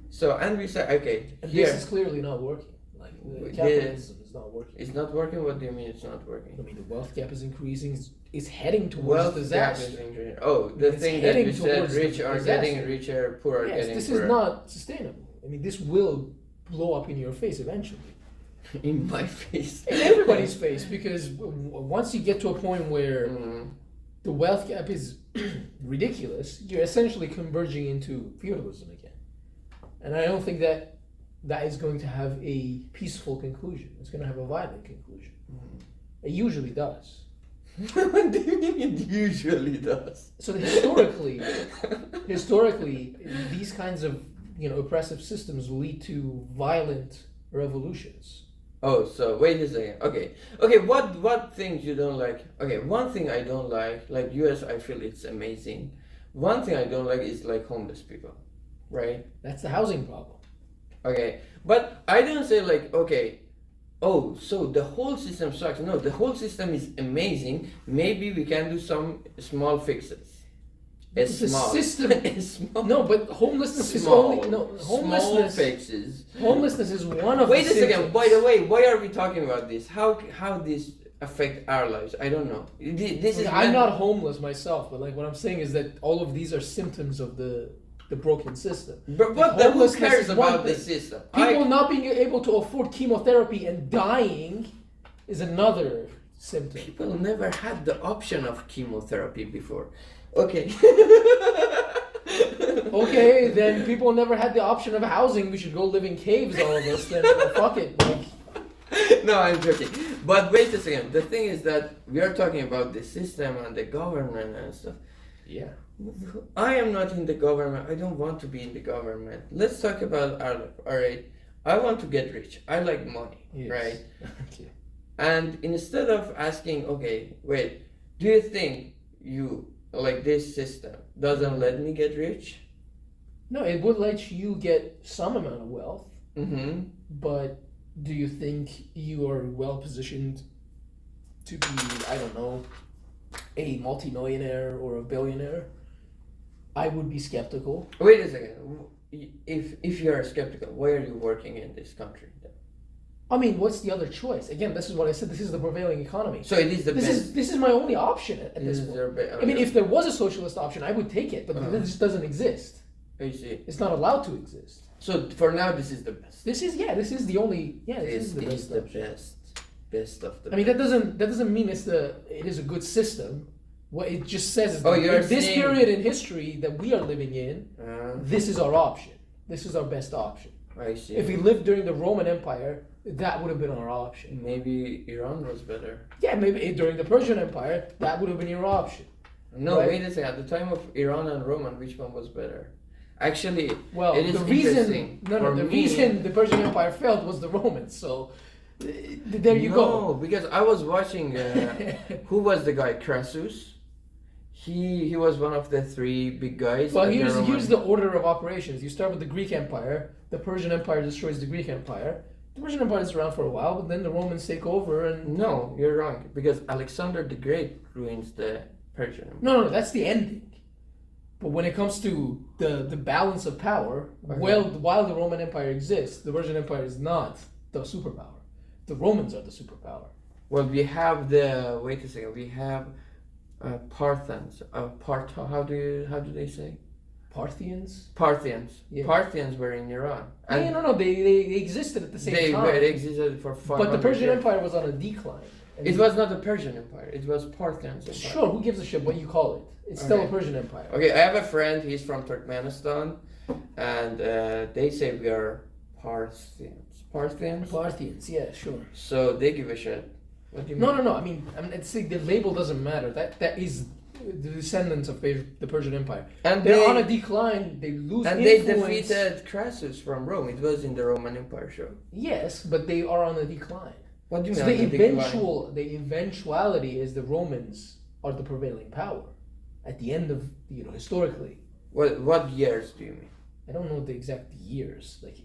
So, and we say, okay, And here, this is clearly not working. Like This- capitalism is not working. it's not working. What do you mean it's not working? I mean, the wealth gap is increasing. It's heading towards Wealth gap disaster. is increasing. Oh, the It's thing that heading you said, towards rich are disaster. getting richer, poor are Yes, getting this poorer. is not sustainable. I mean, this will blow up in your face eventually. In my face. In everybody's face, because once you get to a point where the wealth gap is ridiculous, you're essentially converging into feudalism again. And I don't think that is going to have a peaceful conclusion. It's going to have a violent conclusion. It usually does. What do you mean it usually does? So historically, these kinds of oppressive systems lead to violent revolutions. Oh, so wait a second. Okay, what things you don't like? Okay, one thing I don't like US, I feel it's amazing. One thing I don't like is like homeless people, right? That's the housing problem. Okay, but I don't say like, okay, oh, so the whole system sucks. No, the whole system is amazing. Maybe we can do some small fixes. The system. Small. No, but homelessness is Small. only Small homelessness. fixes. Homelessness is one of. Wait the a second. symptoms. By the way, why are we talking about this? How this affect our lives? I don't know. This is. I'm not homeless myself, but like what I'm saying is that all of these are symptoms of the broken system. But what the who Homelessness cares is one about the thing. system? People not being able to afford chemotherapy and dying is another symptom. People never had the option of chemotherapy before. Okay. Okay, then people never had the option of housing. We should go live in caves, all of us. Then fuck it. Like, No, I'm joking. But wait a second. The thing is that we are talking about the system and the government and stuff. yeah. I am not in the government. I don't want to be in the government. Let's talk about our life. All right. I want to get rich. I like money, Yes. right? Okay. And instead of asking, okay, wait, do you think this system doesn't let me get rich? No, it would let you get some amount of wealth, Mm-hmm. but do you think you are well positioned to be, I don't know, a multimillionaire or a billionaire? I would be skeptical. Wait a second. If you are skeptical, why are you working in this country then? I mean, what's the other choice? Again, this is what I said. This is the prevailing economy. So it is the best. This is my only option at this This is point. their I mean, if there was a socialist option, I would take it, but it just doesn't exist. I see. It's not allowed to exist. So for now, this is the best. This is the only This is the is best the option. best of the. I mean, that doesn't mean it is a good system. What it just says is that you're in this saying- period in history that we are living in, this is our option. This is our best option. I see. If we lived during the Roman Empire, that would have been our option. Maybe Iran was better. Yeah, maybe during the Persian Empire, that would have been your option. No, Right. wait a second. At the time of Iran and Roman, which one was better? Actually, Well, it is the reason interesting. For me- reason the Persian Empire failed was the Romans. So there you go. No, because I was watching. Who was the guy? Crassus. He was one of the three big guys. Well, at the here's Roman- the order of operations. You start with the Greek Empire. The Persian Empire destroys the Greek Empire. The Persian Empire is around for a while, but then the Romans take over and No, you're wrong. Because Alexander the Great ruins the Persian Empire. no, that's the ending. But when it comes to the balance of power, Okay. while the Roman Empire exists, the Persian Empire is not the superpower. The Romans are the superpower. Well, we have the. Wait a second. We have Parthans. How do they say? Parthians? Parthians. Yeah. Parthians were in Iran. And No. They existed at the same time. they existed for 500 But the Persian years. Empire was on a decline. And It was not the Persian Empire. It was Parthians. Empire. Sure, who gives a shit what you call it? It's still a Okay. Persian Empire. Okay, I have a friend. He's from Turkmenistan, and they say we are Parthians. Parthians. Parthians, yeah, sure. So they give a shit. What do you mean? No. I mean, it's the label doesn't matter. That is the descendants of the Persian Empire. And They're they on a decline. They lose and they influence. defeated Crassus from Rome. It was in the Roman Empire show. Yes, but they are on a decline. What do you So mean? the eventuality is the Romans are the prevailing power at the end of historically. What years do you mean? I don't know the exact years, like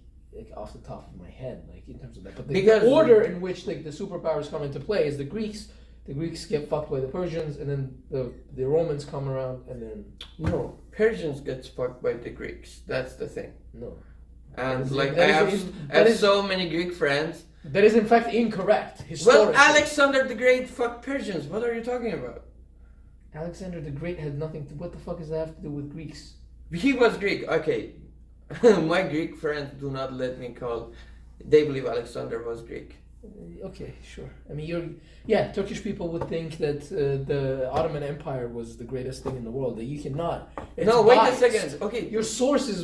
off the top of my head, like in terms of that. But the Because- order in which the superpowers come into play is the Greeks. The Greeks get fucked by the Persians, and then the Romans come around, and then No, Persians get fucked by the Greeks. That's the thing. no. And That is- like that I is- have, is- I have that is- so many Greek friends. That is in fact incorrect. Well, Historically. Alexander the Great fucked Persians. What are you talking about? Alexander the Great had nothing to. What the fuck does that have to do with Greeks? He was Greek. Okay, my Greek friends do not let me call. They believe Alexander was Greek. Okay, sure. I mean, Turkish people would think that the Ottoman Empire was the greatest thing in the world. That you cannot. It's No, wait biased. a second. Okay, Your sources.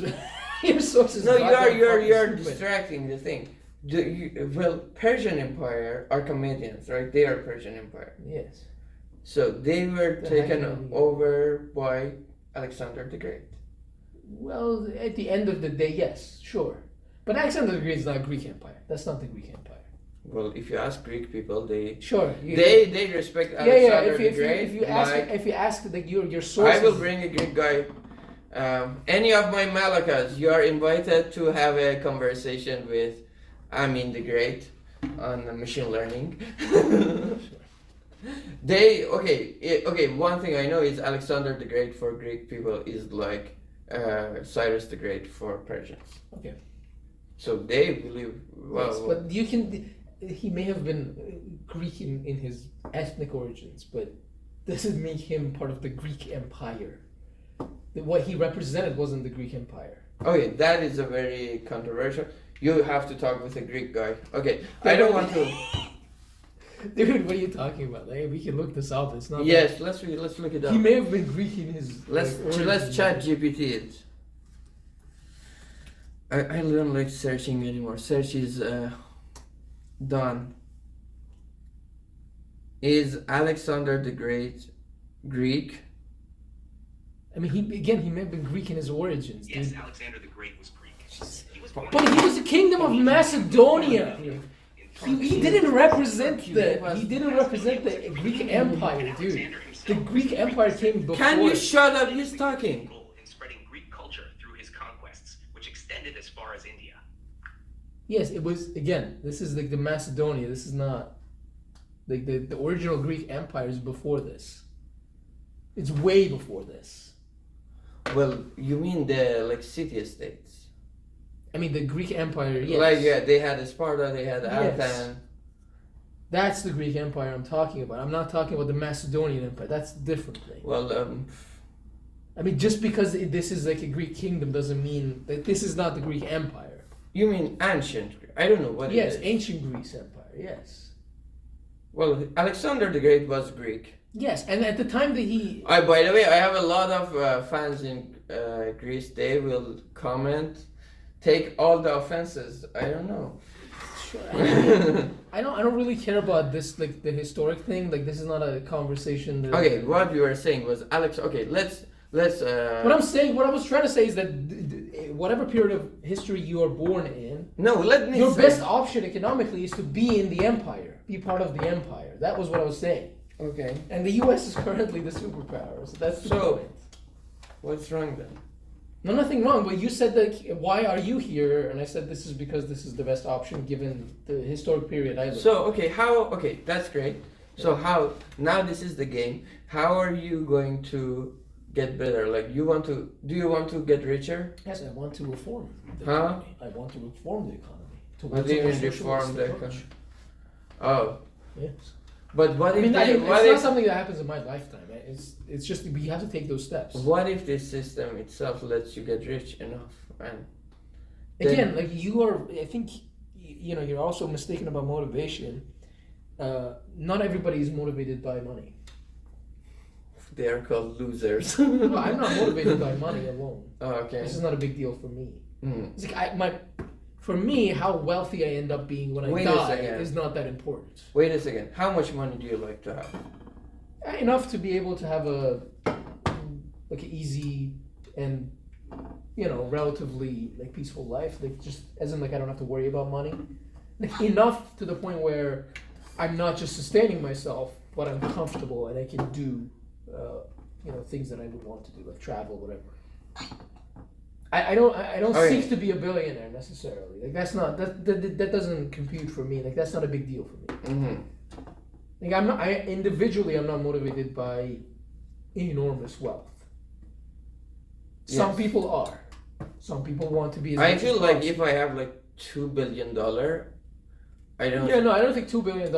Your sources. no, goddamn you're fucking stupid. distracting the thing. Persian Empire are Archimedeans, right? They are Persian Empire. Yes. So they were The taken Hungarian. over by Alexander the Great. Well, at the end of the day, yes, sure. But Alexander the Great is not a Greek empire. That's not the Greek empire. Well, if you ask Greek people, they Sure. they respect Alexander the Great. If you ask like your sources. I will bring a Greek guy. Any of my Malakas, you are invited to have a conversation with Amin the Great on machine learning. One thing I know is Alexander the Great for Greek people is like Cyrus the Great for Persians. Okay. So they believe, well, Yes, but you can. He may have been Greek in his ethnic origins, but doesn't make him part of the Greek Empire. What he represented wasn't the Greek Empire. okay, that is a very controversial. You have to talk with a Greek guy. Okay, I don't want to. Dude, what are you talking about? Like, we can look this up. It's not. Yes, let's look it He up. may have been Greek in his. Let's origins. chat GPT it. I don't like searching anymore. Search is done. Is Alexander the Great Greek? I mean, he may have been Greek in his origins. Yes, Dude. Alexander the Great was Greek. He was But he was the kingdom of Macedonia. He didn't represent the Greek Empire, dude. The Greek Empire came before. Can you shut up? He's talking. In spreading Greek culture through his conquests, which extended as far as India. Yes, it was, again, this is like the Macedonia. This is not like the original Greek Empire is before this. It's way before this. Well, you mean the like city-states? I mean, the Greek Empire, yes. Like, yeah, they had Sparta, they had Yes. Athens. That's the Greek Empire I'm talking about. I'm not talking about the Macedonian Empire. That's a different thing. Well, I mean, just because this is like a Greek kingdom doesn't mean that this is not the Greek Empire. you mean ancient Greece? I don't know what Yes, it is. ancient Greece Empire, yes. Well, Alexander the Great was Greek. Yes, and at the time that he... By the way, I have a lot of fans in Greece. They will comment, take all the offenses. I don't know. Sure, I don't really care about this, like the historic thing. Like, this is not a conversation that... Okay, what you were saying was Alex. Okay, let's. What I was trying to say is that whatever period of history you are born in, No, let me. your say- best option economically is to be in the empire, be part of the empire. That was what I was saying. Okay. And the U.S. is currently the superpower, so that's the So- point. What's wrong then? No, nothing wrong. But you said that. Why are you here? And I said this is because this is the best option given the historic period I live. So okay, how? Okay, that's great. So how? Now this is the game. How are you going to get better? Like you want to? Do you want to get richer? Yes, I want to reform the Huh? economy. I want to reform the economy. What do you mean towards a more reform socialist the approach. economy? Oh, Yes. but what I if? mean, they, it's what not if? something that happens in my lifetime. It's just we have to take those steps. What if this system itself lets you get rich enough? And then- Again, like you are, I think, you know, you're also mistaken about motivation. Not everybody is motivated by money. they are called losers. No, I'm not motivated by money alone. Oh, okay. This is not a big deal for me. Mm. It's like for me, how wealthy I end up being when I Wait a die second. is not that important. Wait a second. How much money do you like to have? Enough to be able to have like an easy and relatively like peaceful life. Like just as in like I don't have to worry about money. Like enough to the point where I'm not just sustaining myself, but I'm comfortable and I can do things that I would want to do, like travel, whatever. I don't Okay. seek to be a billionaire necessarily. Like that's not that doesn't compute for me. Like that's not a big deal for me. Mm-hmm. Like I'm not motivated by enormous wealth. Some Yes. people are. Some people want to be as I rich feel as like possible. if I have like $2 billion, I don't. Yeah, no, I don't think $2 billion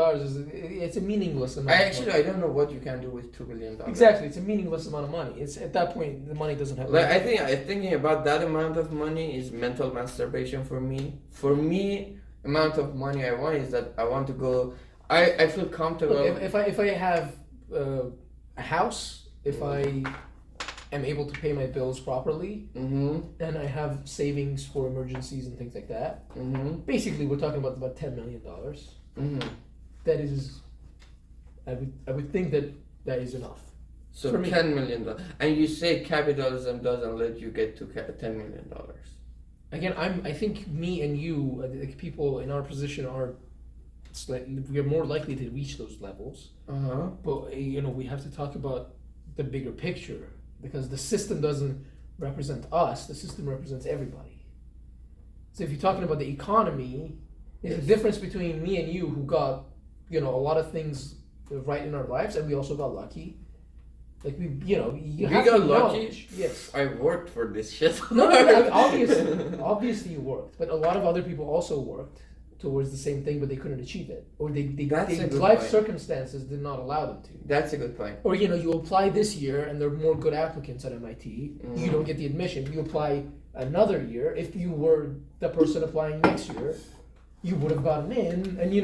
it's a meaningless amount. of I money. don't know what you can do with $2 billion. Exactly, it's a meaningless amount of money. It's at that point the money doesn't have. Like I thinking about that amount of money is mental masturbation for me. For me, amount of money I want is that I want to go. I feel comfortable. Look, if I have a house, if I am able to pay my bills properly, Mm-hmm. and I have savings for emergencies and things like that. Mm-hmm. Basically, we're talking about $10 million. Mm-hmm. That is, I would think that is enough. So For me. $10 million, and you say capitalism doesn't let you get to $10 million. Again, I think me and you, like people in our position, are we are more likely to reach those levels. Uh-huh. But we have to talk about the bigger picture because the system doesn't represent us. The system represents everybody. So if you're talking about the economy, there's a difference between me and you who got a lot of things right in our lives, and we also got lucky. Like you We have got to lucky? acknowledge- Yes. I worked for this shit. No, obviously you worked, but a lot of other people also worked towards the same thing, but they couldn't achieve it, or That's a good life point. circumstances did not allow them to. That's a good point. Or you apply this year and there are more good applicants at MIT. Mm. You don't get the admission. You apply another year. If you were the person applying next year, you would have gotten in, and you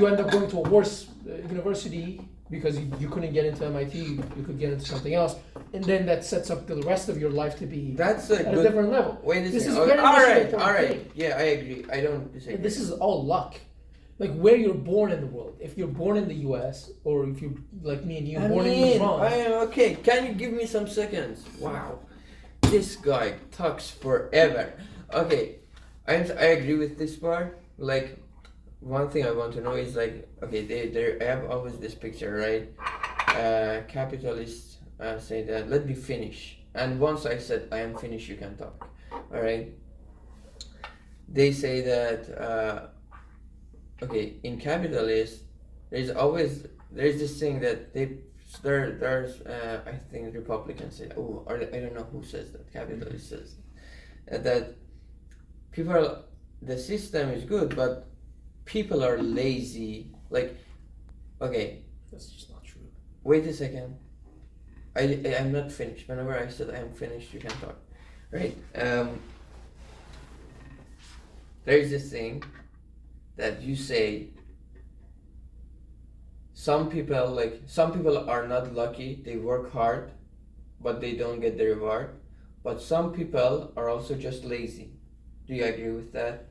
end up going to a worse university because you couldn't get into MIT. You could get into something else, and then that sets up the rest of your life to be That's a at a good. different level. Wait a This second. is Okay, very all much an right, important all right. thing. Yeah, I agree. I don't disagree. This is all luck. Like where you're born in the world. If you're born in the U.S. or if you're like me and you, born in Iran. I am okay. Can you give me some seconds? Wow, this guy talks forever. Okay, I agree with this part. Like, one thing I want to know is like, okay, they have always this picture, right? Capitalists say that let me finish, and once I said I am finished, you can talk. All right. They say that okay, in capitalists, there's this thing that there's I think Republicans say, oh, or I don't know who says that, capitalist says that people, the system is good, but people are lazy. Like, okay, That's just not true. wait a second. I'm not finished. Whenever I said I'm finished, you can talk, right? There is this thing that you say. Some people are not lucky. They work hard, but they don't get the reward. But some people are also just lazy. Do you agree with that?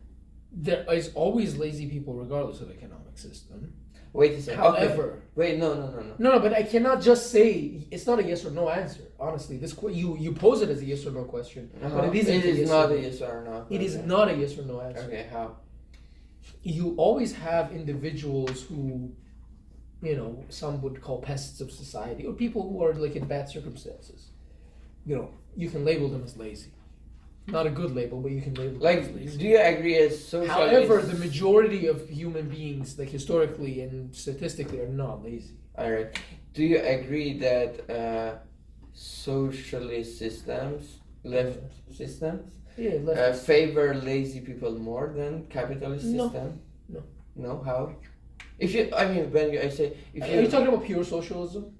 There is always lazy people regardless of economic system. Wait a second. However, okay. Wait, no. no, but I cannot just say it's not a yes or no answer. Honestly, you pose it as a yes or no question, but it isn't. It is yes not or a no. yes or no. It is not a yes or no answer. Okay, how? You always have individuals who, some would call pests of society, or people who are like in bad circumstances. You can label them as lazy. Not a good label, but you can label them as lazy. Do you agree as socialists? However, the majority of human beings, like historically and statistically, are not lazy. All right. Do you agree that socialist systems, left systems, favor lazy people more than capitalist system? No. No. How? If you, I mean, I say, if Are you talking about pure socialism?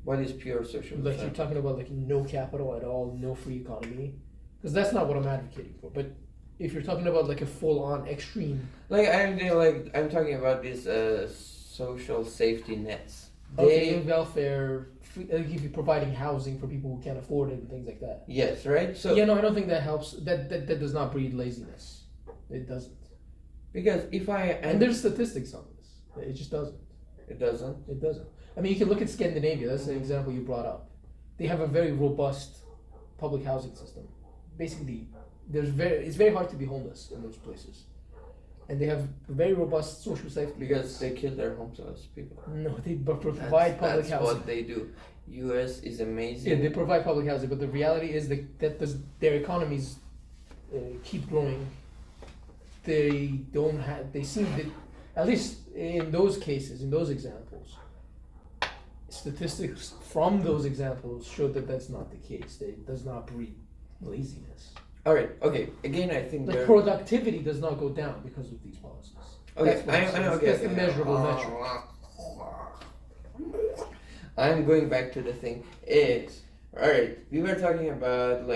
What is pure socialism? Like you're talking about like no capital at all, no free economy, because that's not what I'm advocating for. But if you're talking about like a full-on extreme, I'm talking about these social safety nets. Welfare, if you're providing housing for people who can't afford it and things like that. Yes, right. So I don't think that helps. That does not breed laziness. It doesn't. Because and there's statistics on this. It just doesn't. It doesn't. It doesn't. I mean, you can look at Scandinavia. That's an example you brought up. They have a very robust public housing system. Basically, it's very hard to be homeless in those places, and they have very robust social safety. Because they kill their homeless people. No, they provide public housing. That's what they do. U.S. is amazing. Yeah, they provide public housing, but the reality is that their economies keep growing. They don't have. They seem that, at least in those cases, in those examples, statistics from those examples show that that's not the case. It does not breed laziness. All right. Okay. Again, I think the productivity does not go down because of these policies. Okay. That's the measurable metric. I'm going back to the thing. All right. We were talking about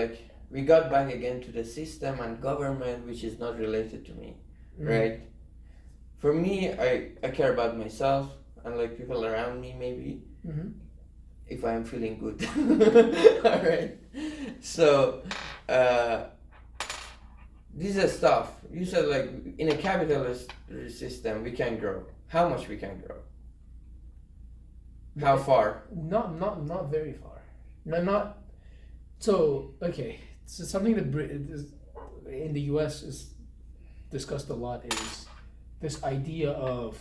we got back again to the system and government, which is not related to me, right? For me, I care about myself and people around me, maybe. Mm-hmm. If I'm feeling good. All right. So, these are stuff. You said in a capitalist system, we can grow. How much we can grow? How far? Not very far. Not. So, okay. So something that in the U.S. is discussed a lot is this idea of,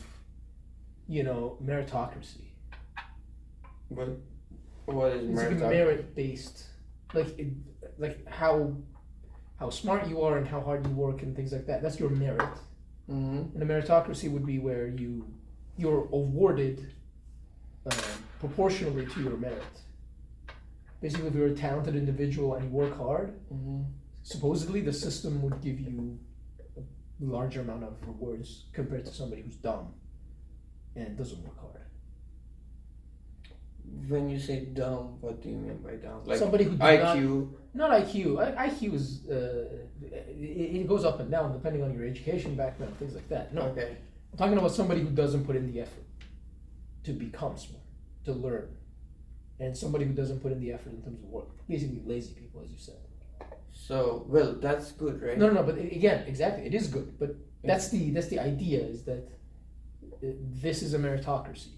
meritocracy. What is it's like merit-based, how smart you are and how hard you work and things like that. That's your merit. Mm-hmm. And a meritocracy would be where you're awarded proportionally to your merit. Basically, if you're a talented individual and you work hard, supposedly the system would give you a larger amount of rewards compared to somebody who's dumb and doesn't work hard. When you say dumb, what do you mean by dumb? Somebody who IQ? Not IQ. IQ is it goes up and down depending on your education background, things like that. No, okay. I'm talking about somebody who doesn't put in the effort to become smart, to learn, and somebody who doesn't put in the effort in terms of work. Basically, lazy people, as you said. So, well, that's good, right? No, but again, exactly, it is good. But that's the idea, is that this is a meritocracy,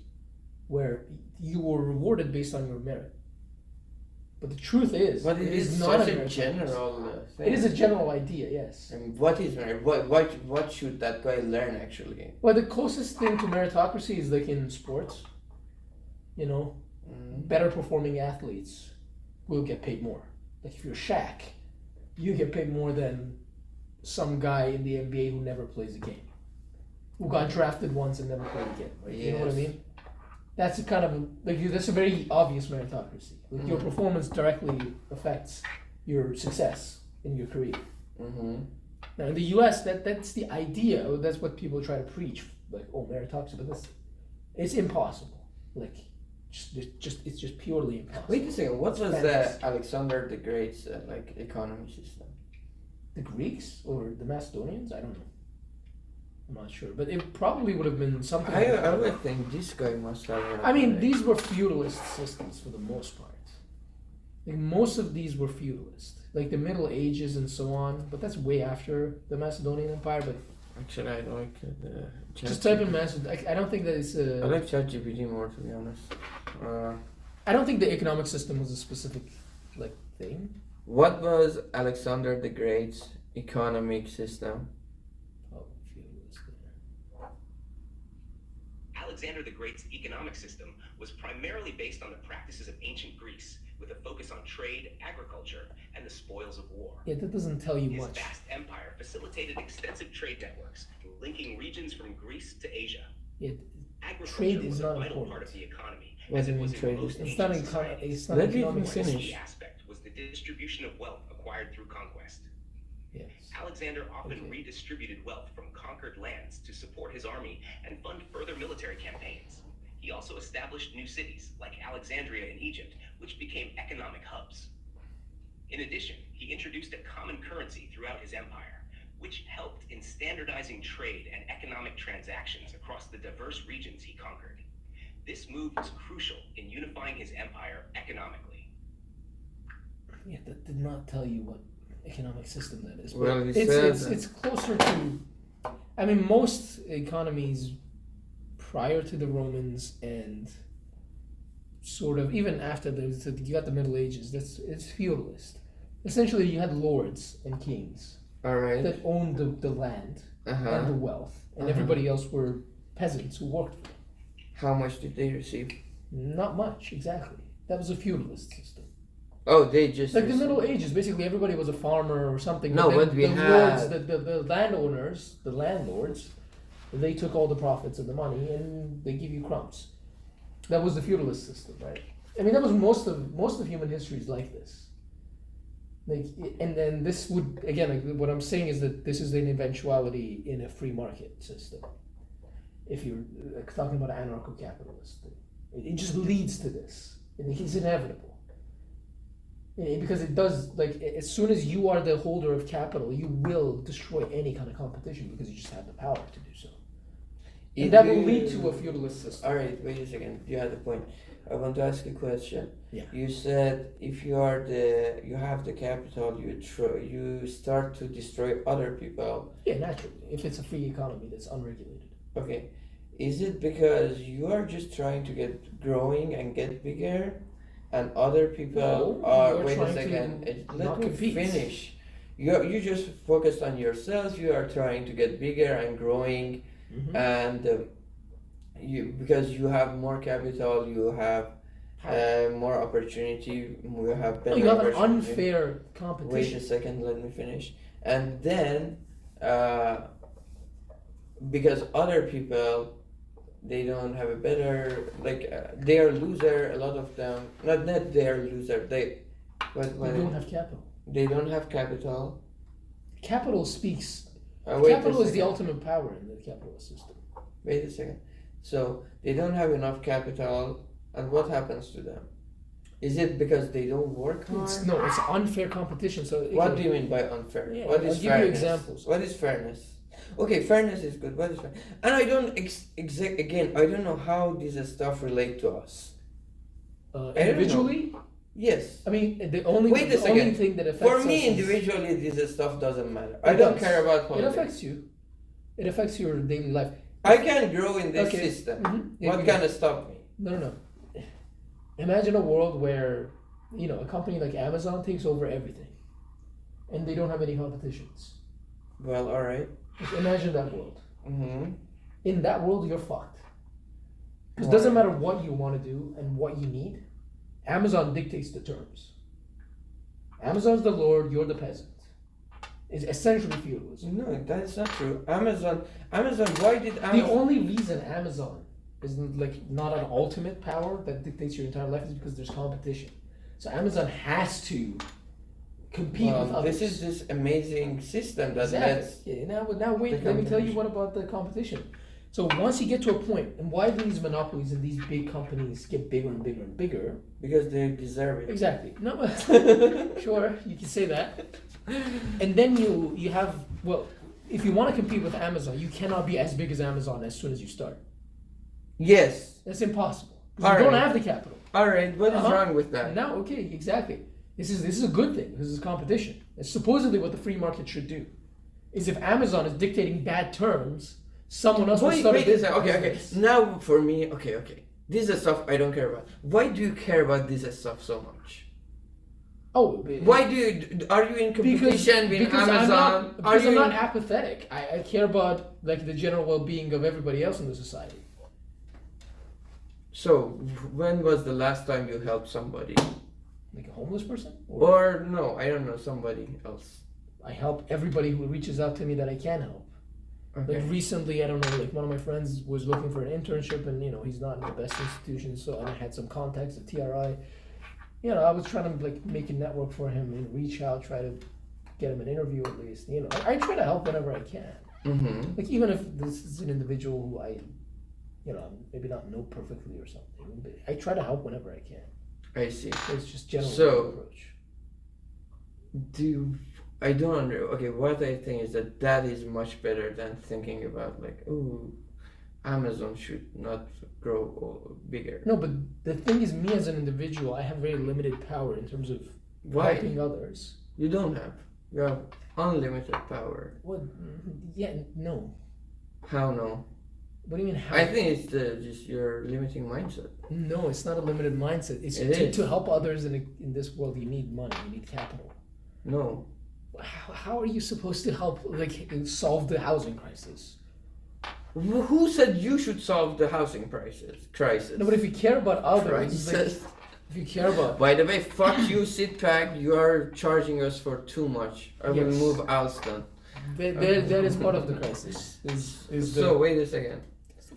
where you were rewarded based on your merit. But the truth is, But it is not such a meritocracy. general thing. It is a general idea, yes. And what should that guy learn actually? Well, the closest thing to meritocracy is like in sports. You know, better performing athletes will get paid more. Like if you're Shaq, you get paid more than some guy in the NBA who never plays a game, who got drafted once and never played again. Right? You know what I mean? That's a kind of that's a very obvious meritocracy. Like your performance directly affects your success in your career. Now in the U.S., that's the idea. That's what people try to preach. Like, oh, meritocracy, but it's impossible. Like, it's just purely impossible. Wait a second. What was the Alexander the Great's economy system? The Greeks or the Macedonians? I don't know. I'm not sure, but it probably would have been something. I would think this guy must have. I mean, these were feudalist systems for the most part. Like most of these were feudalist, like the Middle Ages and so on. But that's way after the Macedonian Empire. But actually, I like the. Just type in Macedon. I don't think that it's. I like ChatGPT more, to be honest. I don't think the economic system was a specific thing. What was Alexander the Great's economic system? Alexander the Great's economic system was primarily based on the practices of ancient Greece, with a focus on trade, agriculture, and the spoils of war. Yeah, that doesn't tell you His much. vast empire facilitated extensive trade networks, linking regions from Greece to Asia. Yeah, agriculture trade is was not a vital important. part of the economy, What as do it you was mean in trade most is- It's not ancient an societies. it's not Let an me economic finish. One system. key aspect was the distribution of wealth acquired through conquest. Yes. Alexander often Okay. redistributed wealth from conquered lands to support his army and fund further military campaigns. He also established new cities, like Alexandria in Egypt, which became economic hubs. In addition, he introduced a common currency throughout his empire, which helped in standardizing trade and economic transactions across the diverse regions he conquered. This move was crucial in unifying his empire economically. Yeah, that did not tell you what economic system that is. But Well, he it's closer to. I mean, most economies prior to the Romans and sort of even after you got the Middle Ages. It's feudalist. Essentially, you had lords and kings All right. that owned the land and the wealth, and everybody else were peasants who worked for them. How much did they receive? Not much, exactly. That was a feudalist system. Oh, they just Like the Middle Ages, basically everybody was a farmer or something. No, then what we the had- lords, the landowners, the landlords, they took all the profits and the money and they give you crumbs. That was the feudalist system, right? I mean, that was most of human history is like this. Like, and then this would again, like what I'm saying is that this is an eventuality in a free market system. If you're talking about anarcho-capitalist, it just leads to this. It's inevitable. Because it does, like, as soon as you are the holder of capital, you will destroy any kind of competition because you just have the power to do so. And that will lead to a feudalist system. Alright, wait a second. You had a point. I want to ask a question. Yeah. You said if you have the capital, you start to destroy other people. Yeah, naturally. If it's a free economy that's unregulated. Okay. Is it because you are just trying to get growing and get bigger? And other people No, are. you're Wait a trying second. to Let not me compete. finish. You just focused on yourself. You are trying to get bigger and growing, and because you have more capital, you have more opportunity. You have better. You have an opportunity. unfair competition. Wait a second. Let me finish. And then, because other people. They don't have a better they are loser. A lot of them, not they are loser. They don't have capital. They don't have capital. Capital speaks. Wait a Capital is the second. ultimate power in the capitalist system. Wait a second. So they don't have enough capital, and what happens to them? Is it because they don't work hard? It's unfair competition. So What do you mean by unfair? Yeah, What I'll is give you fairness? examples. What is fairness? Okay, fairness is good. What is fair? And I don't again. I don't know how this stuff relate to us. Individually, Yes. I mean, the only Wait a second. only thing that affects For me, us is- individually, this stuff doesn't matter. It I don't does. care about It politics. affects you. It affects your daily life. I can grow in this Okay. system. Yeah, What yeah. can stop me? No. Imagine a world where a company like Amazon takes over everything, and they don't have any competitions. Well, all right. Just imagine that world. Mm-hmm. In that world, you're fucked. Because it doesn't matter what you want to do and what you need, Amazon dictates the terms. Amazon's the lord, you're the peasant. It's essentially feudalism. No, that's not true. Amazon. Why did Amazon? The only reason Amazon is not an ultimate power that dictates your entire life is because there's competition. So Amazon has to compete with others. This is this amazing system that lets. Yeah, now wait. Let me tell you what about the competition. So once you get to a point, and why do these monopolies and these big companies get bigger and bigger and bigger? Because they deserve it. Exactly. No, sure, you can say that. And then you have, well, if you want to compete with Amazon, you cannot be as big as Amazon as soon as you start. Yes. That's impossible. Because you don't have the capital. All right. What is wrong with that? No, okay, exactly. This is a good thing. This is competition. It's supposedly what the free market should do. Is if Amazon is dictating bad terms, someone else will start a business. Okay. Now for me, okay. This is stuff I don't care about. Why do you care about this stuff so much? Oh, why are you in competition with Amazon? I'm not apathetic. I care about the general well-being of everybody else in the society. So when was the last time you helped somebody? Like a homeless person? Or no, I don't know, somebody else. I help everybody who reaches out to me that I can help. Okay. Like recently, I don't know, one of my friends was looking for an internship and, he's not in the best institution, so I had some contacts at TRI. I was trying to make a network for him and reach out, try to get him an interview at least. I try to help whenever I can. Mm-hmm. Even if this is an individual who I, maybe not know perfectly or something, but I try to help whenever I can. I see. It's just general approach. What I think is that is much better than thinking about Amazon should not grow bigger. No, but the thing is, me as an individual, I have very limited power in terms of helping others. You don't have. You have unlimited power. What? Yeah, no. How no? What do you mean how? I think it's just your limiting mindset. No, it's not a limited mindset. It's to help others in this world. You need money. You need capital. No. How are you supposed to help solve the housing crisis? Who said you should solve the housing crisis? No, but if you care about others, Crisis. if you care about. By the way, fuck you, sit back. You are charging us for too much. I will move Alston. That is part of the crisis. So wait a second.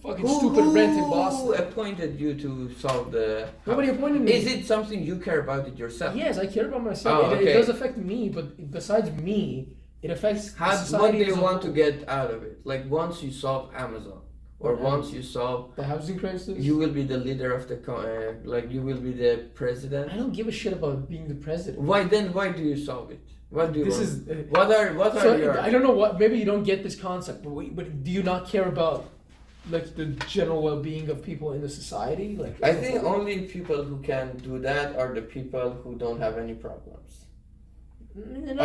Fucking stupid rent in Boston. Who appointed you to solve the... Nobody appointed me. Is it something you care about it yourself? Yes, I care about myself. Oh, okay. It does affect me, but besides me, it affects society. What do you want to get out of it? Once you solve Amazon, or once you solve... the housing crisis? You will be the leader of the... you will be the president? I don't give a shit about being the president. Why do you solve it? What do you want? What are so your... I don't know what... Maybe you don't get this concept, but do you not care about... the general well-being of people in the society? I think only people who can do that are the people who don't have any problems.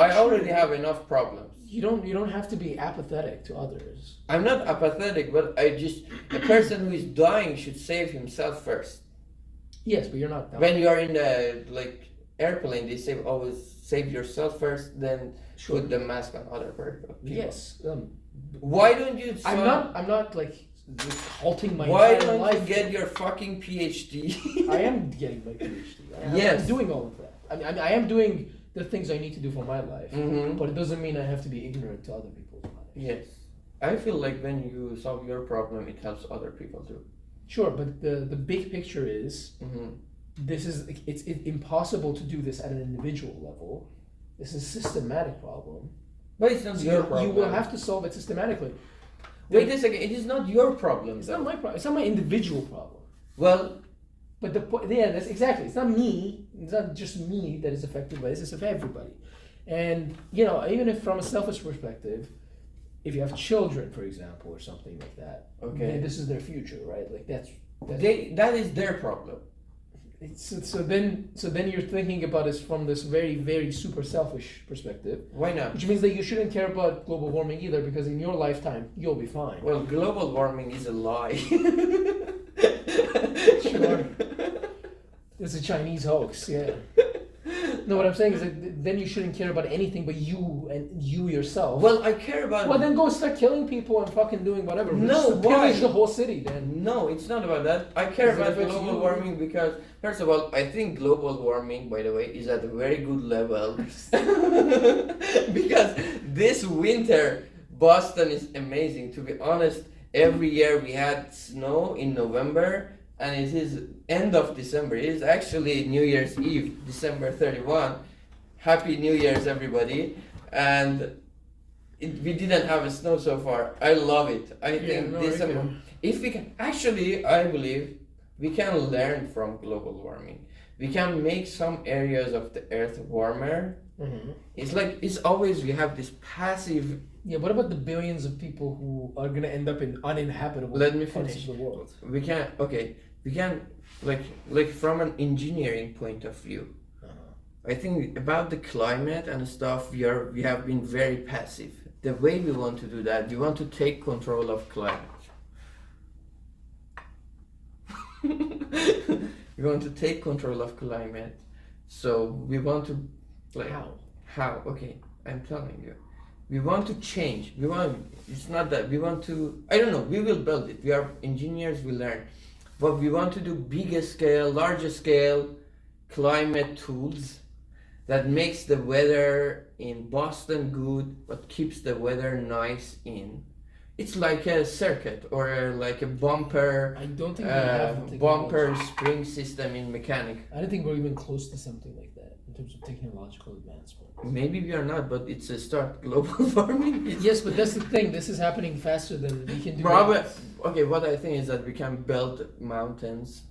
I already have enough problems. You don't have to be apathetic to others. I'm not apathetic, but a person who is dying should save himself first. Yes, but you're not dying. When you are in the airplane, they say always save yourself first, then put the mask on other people. Yes. Why don't you? I'm not halting my Why entire don't life. you get your fucking PhD? I am getting my PhD. Yes. I'm doing all of that. I am doing the things I need to do for my life, but it doesn't mean I have to be ignorant to other people's lives. Yes. I feel like when you solve your problem, it helps other people too. Sure, but the big picture is it's impossible to do this at an individual level. This is a systematic problem. But it's not your problem. You will have to solve it systematically. Wait a second, it is not your problem. It's not my problem. It's not my individual problem. Well, but that's exactly. It's not me. It's not just me that is affected by this. It's of everybody. And even if from a selfish perspective, if you have children, for example, or something like that, then this is their future, right? That is their problem. So then you're thinking about it from this very, very super selfish perspective. Why not? Which means that you shouldn't care about global warming either, because in your lifetime you'll be fine. Well, global warming is a lie. Sure. It's a Chinese hoax, yeah. No, what I'm saying is that then you shouldn't care about anything but you and you yourself. Well, I care about. Well, then go start killing people and fucking doing whatever. No, Just why? pillage the whole city then. No, it's not about that. I care Is it about affects global you? warming because, first of all, I think global warming, by the way, is at a very good level. Because this winter, Boston is amazing. To be honest, every year we had snow in November, and it is end of December. It is actually New Year's Eve, December 31. Happy New Year's, everybody. And we didn't have a snow so far. I love it. I think December. If we can, actually, I believe we can learn from global warming. We can make some areas of the earth warmer. Mm-hmm. It's always we have this passive. Yeah, what about the billions of people who are gonna end up in uninhabitable Let me parts finish. of the world? We can like from an engineering point of view. I think about the climate and stuff. We have been very passive. The way we want to do that, we want to take control of climate. We want to take control of climate, so we want to like how okay, I'm telling you, we want to change. It's not that we want to, I don't know, we will build it. We are engineers, we learn, but we want to do bigger scale, larger scale climate tools that makes the weather in Boston good but keeps the weather nice in. It's like a circuit or like a bumper. I don't think we have the bumper technology. spring system in mechanic. I don't think we're even close to something like that in terms of technological advancement. Maybe we are not, but it's a start. Global warming. Yes, but that's the thing. This is happening faster than we can do. Probably. Okay, what I think is that we can build mountains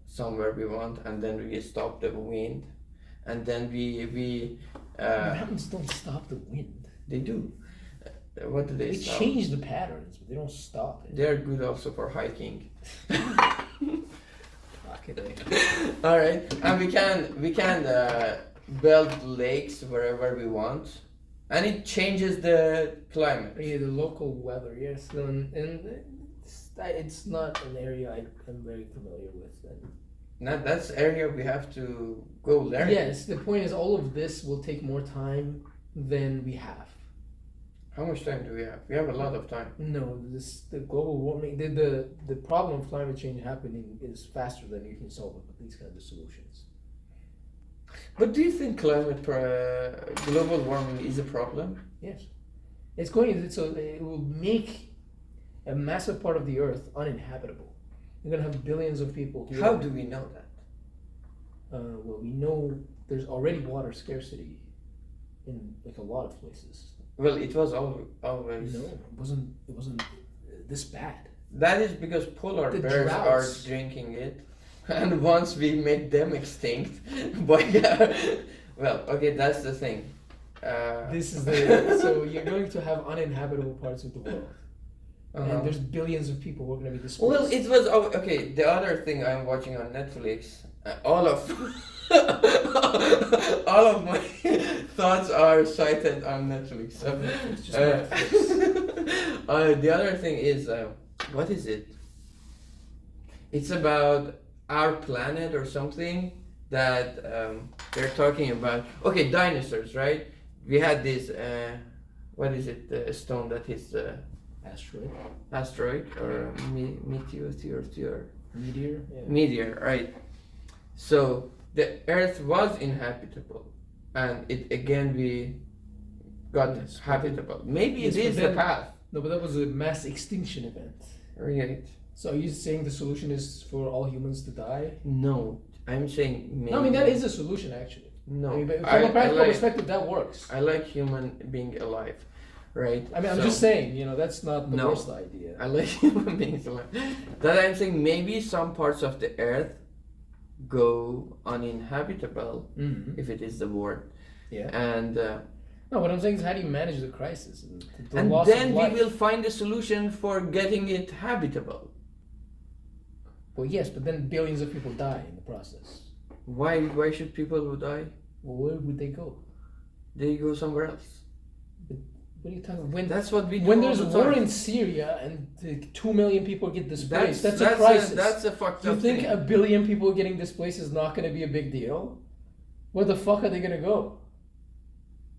somewhere we want, and then we stop the wind, and then we Mountains don't stop the wind. they do. What do they They stop? change the patterns, but they don't stop it. They're good also for hiking. Okay. All right, and we can build lakes wherever we want, and it changes the climate. Yeah, the local weather, yes, and it's not an area I'm very familiar with. And Now that's area we have to go learn. yes, the point is all of this will take more time than we have. How much time do we have? We have a lot of time. No, the global warming, the problem of climate change happening is faster than you can solve it with these kinds of solutions. But do you think global warming is a problem? Yes, it's going. So it will make a massive part of the Earth uninhabitable. You're gonna have billions of people here. How do we know that? Well, we know there's already water scarcity in like a lot of places. Well, it was always. No, it wasn't this bad. That is because polar The bears droughts. are drinking it, and once we make them extinct, boy, well, okay, that's the thing. This is so you're going to have uninhabitable parts of the world, and there's billions of people who are going to be displaced. Well, it was okay. The other thing I'm watching on Netflix, all of all of my thoughts are cited on Netflix. So, It's just Netflix. the other thing is, what is it? It's about our planet or something that they're talking about. Okay, dinosaurs, right? We had this. What is it? The stone that hits the asteroid or meteor. Meteor. Yeah. Meteor, right? So the Earth was inhabitable, and it again we got Yes, habitable. Maybe yes, it but is the then- path. No, but that was a mass extinction event. Right? So are you saying the solution is for all humans to die? No, I'm saying maybe. No, I mean that is a solution actually. No, I mean, but from a practical perspective, that works. I like human being alive, right? I mean, I'm So, just saying, that's not the No. worst idea. I like human beings alive. That I'm saying maybe some parts of the Earth go uninhabitable, Mm-hmm. if it is the word, Yeah. and. No, what I'm saying is, how do you manage the crisis and the And loss then of we life? will find a solution for getting it habitable. Well, yes, but then billions of people die in the process. Why should people die? Well, where would they go? They go somewhere else. What are you talking about? That's what we do When all there's the war time. in Syria and 2 million people get displaced, that's a that's crisis. that's a fucked You up think thing. a billion people getting displaced is not going to be a big deal? Where the fuck are they gonna go?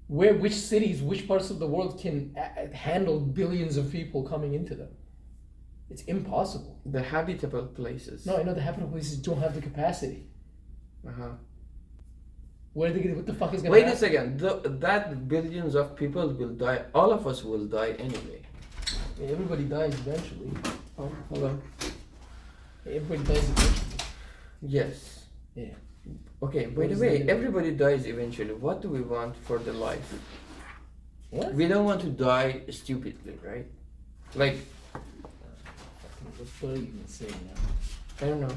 Which cities, which parts of the world can handle billions of people coming into them? It's impossible. The habitable places. No, I know the habitable places don't have the capacity. Uh-huh. Where are they gonna? What the fuck is gonna Wait happen? a second. That billions of people will die. All of us will die anyway. Everybody dies eventually. Oh, hello. Everybody dies eventually. Yes. Yeah. Okay, by What the is way, the- everybody dies eventually. What do we want for the life? What? We don't want to die stupidly, right? Like, What are you even saying now? I don't know.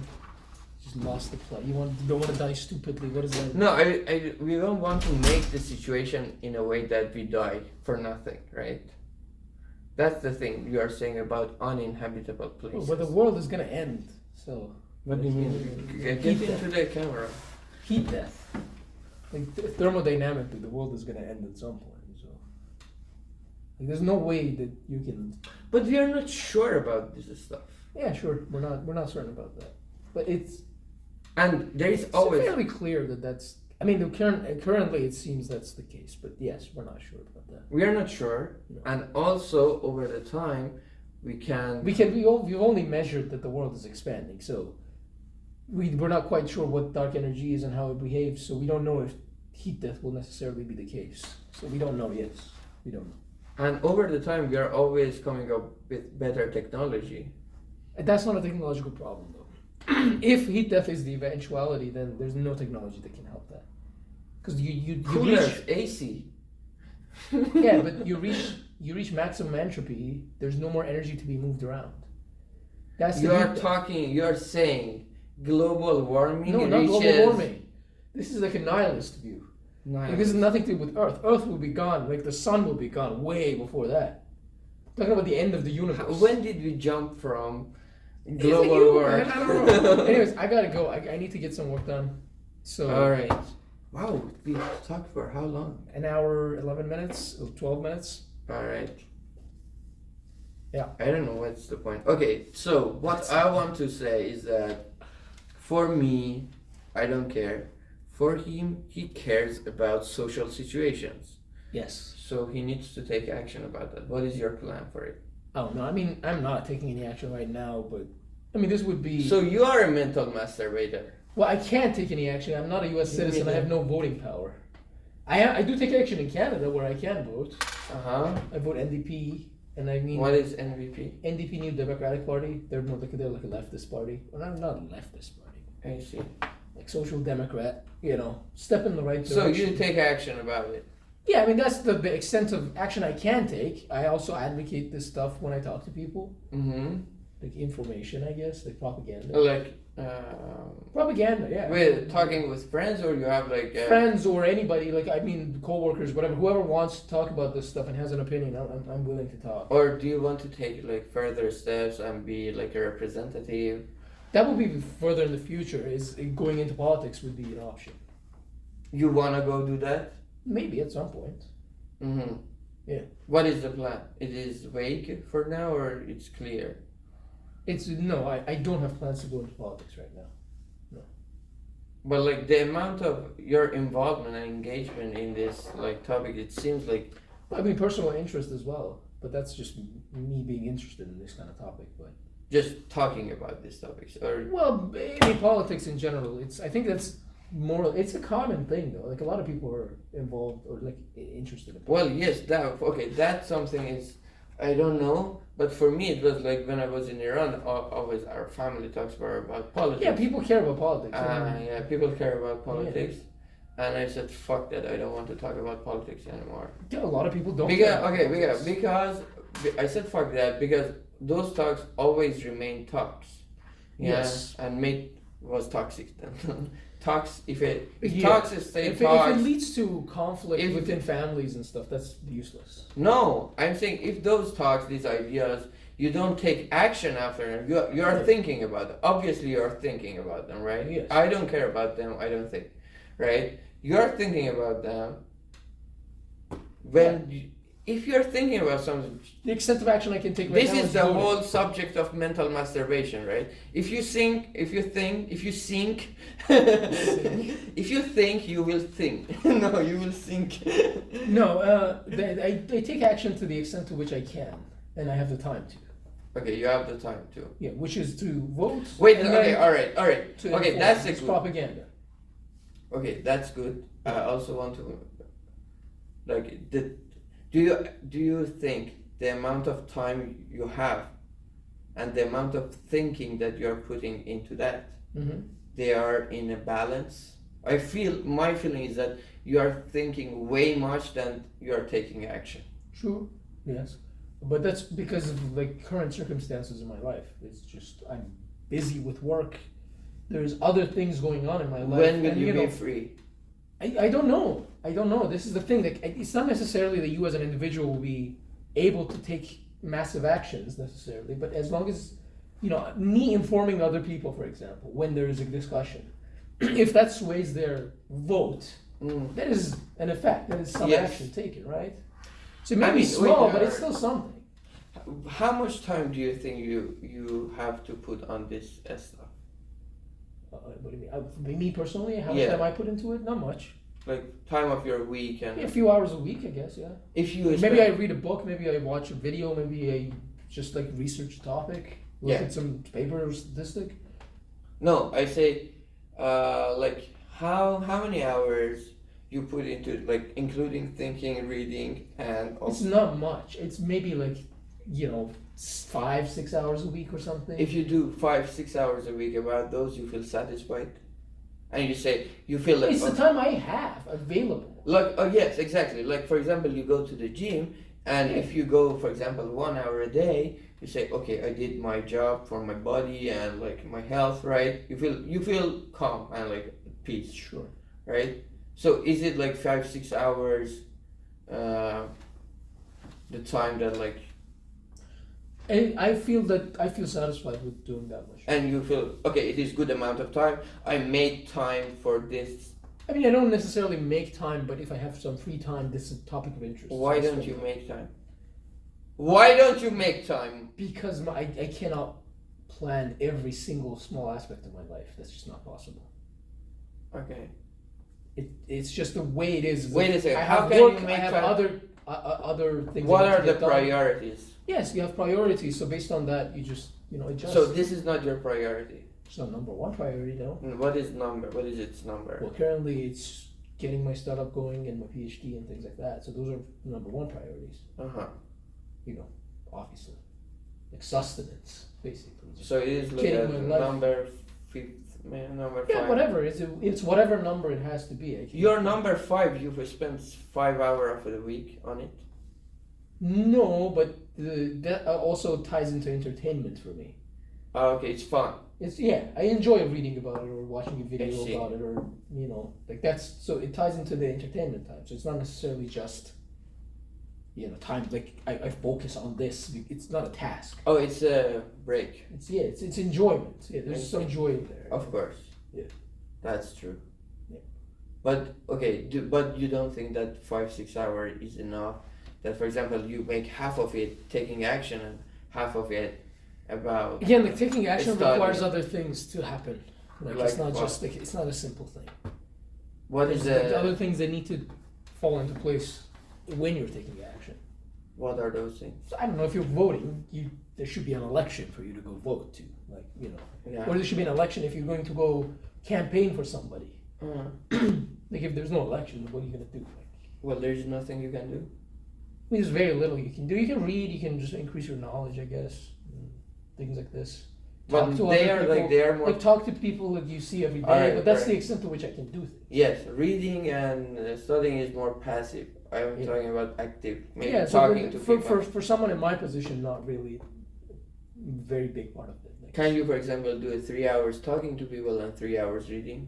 Just lost the plot. You don't want to die stupidly. What is that? No, we don't want to make the situation in a way that we die for nothing, right? That's the thing you are saying about uninhabitable places. But the world is gonna end. So. What do you mean? Get into the camera. Heat death. Like thermodynamically, the world is gonna end at some point. So. Like, there's no way that you can. But we are not sure about this stuff. Yeah, sure. We're not certain about that. But it's And there is always. fairly clear that that's. I mean, currently it seems that's the case. But yes, we're not sure about that. We are not sure, No. and also over the time, We've only measured that the world is expanding. So. We're not quite sure what dark energy is and how it behaves, so we don't know if heat death will necessarily be the case. So we don't know yet. We don't know. And over the time, we are always coming up with better technology. And that's not a technological problem, though. If heat death is the eventuality, then there's no technology that can help that. Because you Coolers, reach, AC. yeah, but you reach maximum entropy. There's no more energy to be moved around. That's the You are heat death. talking. You are saying global warming No, not reaches. global warming. This is like a nihilist view. Nice. Like, this has nothing to do with Earth. Earth will be gone. Like the sun will be gone way before that. Talking about the end of the universe. When did we jump from Is it global you, warming? man? I don't know. Anyways, I gotta go. I need to get some work done. So All right. Wow, we talked for how long? an hour, 11 minutes, or 12 minutes. All right. Yeah. I don't know what's the point. Okay, so what I want to say is that for me, I don't care. For him, he cares about social situations. Yes. So he needs to take action about that. What is your plan for it? Oh no, I mean I'm not taking any action right now, but I mean this would be. So you are a mental masturbator. Well, I can't take any action. I'm not a U.S. Me citizen. I neither. have no voting power. I do take action in Canada where I can vote. Uh-huh. I vote NDP, and I mean What is MVP? NDP, New Democratic Party. They're more like they're like a leftist party. Well, not a leftist party. I see. Like social democrat, step in the right So direction. you take action about it. Yeah, I mean that's the extent of action I can take. I also advocate this stuff when I talk to people, Mm-hmm. like information, I guess, like propaganda. Like, Propaganda, yeah. with talking with friends, or you have like Friends or anybody, like I mean, coworkers, whatever, whoever wants to talk about this stuff and has an opinion, I'm willing to talk. or do you want to take like further steps and be like a representative? That would be further in the future. Is going into politics would be an option. You wanna go do that? Maybe at some point. Mm-hmm. Yeah. What is the plan? It is vague for now, or it's clear? It's no, I don't have plans to go into politics right now. But like the amount of your involvement and engagement in this like topic, it seems like I mean, personal interest as well, but that's just me being interested in this kind of topic. But just talking about these topics, or well, in politics in general, I think that's more. It's a common thing though. Like a lot of people are involved or like interested in. well, yes, that's something is I don't know, but for me it was like when I was in Iran, always our family talks about politics. Yeah, people care about politics. Yeah, people care about politics, and I said, "Fuck that! I don't want to talk about politics anymore." Yeah, a lot of people don't. Because care about politics. because I said fuck that because those talks always remain talks. Yeah, Yes. and mate was toxic then. Talks if Yeah. talks stay If talks. it leads to conflict If- within families and stuff, that's useless. No, I'm saying if those talks, these ideas, you don't take action after them. You are Yeah. thinking about them. Obviously, you are thinking about them, right? Yes. I don't care about them. I don't think, right? You are thinking about them when if you're thinking about something, The extent of action I can take right this now is the doing it. whole subject of mental masturbation, right? If you think, if you think, if you think, you will think. No, you will think. No, I take action to the extent to which I can, and I have the time to. Okay, you have the time to. Yeah, which is to vote. Wait, and okay, then all right. to Okay, inform. that's a It's good. propaganda. Okay, that's good. I also want to, like, do you think the amount of time you have and the amount of thinking that you're putting into that, they are in a balance? I feel, my feeling is that you are thinking way much than you are taking action. True. Yes, but that's because of like current circumstances in my life. It's just I'm busy with work. There's other things going on in my life. When will and, you be know, free? I don't know. I don't know. This is the thing. Like, it's not necessarily that you as an individual will be able to take massive actions necessarily, but as long as, me informing other people, for example, when there is a discussion, if that sways their vote, that is an effect. That is some Yes. action taken, right? So it may be small, but it's still something. How much time do you think you have to put on this stuff? What do you mean? Me personally, how much Yeah. time I put into it? Not much. Like time of your week and A few hours a week, I guess. Yeah. if you Maybe I read a book. Maybe I watch a video. Maybe I just like research a topic. Look at some paper or statistic. No, I say, like how many hours you put into it, like including thinking, reading, and It's not much. It's maybe like 5-6 hours a week or something. if you do 5-6 hours a week, about those you feel satisfied, and you say you feel like it's the time I have available. like yes, exactly. Like for example, you go to the gym, and if you go, for example, 1 hour a day, you say, okay, I did my job for my body and like my health, right? You feel calm and like peace, Sure. right? So is it like 5-6 hours, the time that like, And I feel satisfied with doing that much. and you feel okay, it is good amount of time. I made time for this. I mean, I don't necessarily make time, but if I have some free time, this is a topic of interest. Why So I don't spend you time. make time? Why don't you make time? Because I cannot plan every single small aspect of my life. That's just not possible. Okay. It's just the way it is. Wait a second. I How have can work. you make I have time? other things. What I need are to the get done. priorities? Yes, you have priorities. So based on that, you just adjust. So this is not your priority. It's not number one priority, no. What is number? What is its number? Well, currently it's getting my startup going and my PhD and things like that. So those are number one priorities. Obviously, like sustenance, basically. Just So it is like getting my life. number number Yeah, five. whatever. It's whatever number it has to be. Your number 5, you've spent 5 hours of the week on it. No, but that also ties into entertainment for me. Okay, it's fun. It's I enjoy reading about it or watching a video I see. about it or like that's so it ties into the entertainment time. So it's not necessarily just time like I focus on this. It's not a task. Oh, it's a break. It's enjoyment. Yeah, I there's see. some joy in there. Of course. Yeah. That's true. Yeah. But okay, but you don't think that 5-6 hours is enough? That, for example, you make half of it taking action and half of it about Again, like taking action studying. requires other things to happen. Like it's Like not what? just like it's not a simple thing. What is There's like the other things that need to fall into place when you're taking action. what are those things? So I don't know if you're voting, there should be an election for you to go vote to, like Yeah. or there should be an election if you're going to go campaign for somebody. Uh, Like if there's no election, what are you gonna do? Like, well, there's nothing you can do. I mean, there's very little you can do. You can read, you can just increase your knowledge, I guess. Things like this. But Talk to they other are people. they are more. Like talk to people that you see every day, Alright, but that's right. the extent to which I can do things. Yes, reading and studying is more passive. I'm Yeah. talking about active. Maybe Yeah, so talking to for, people. for someone in my position, not really very big part of it. Like, Can you, for example, do 3 hours talking to people and 3 hours reading?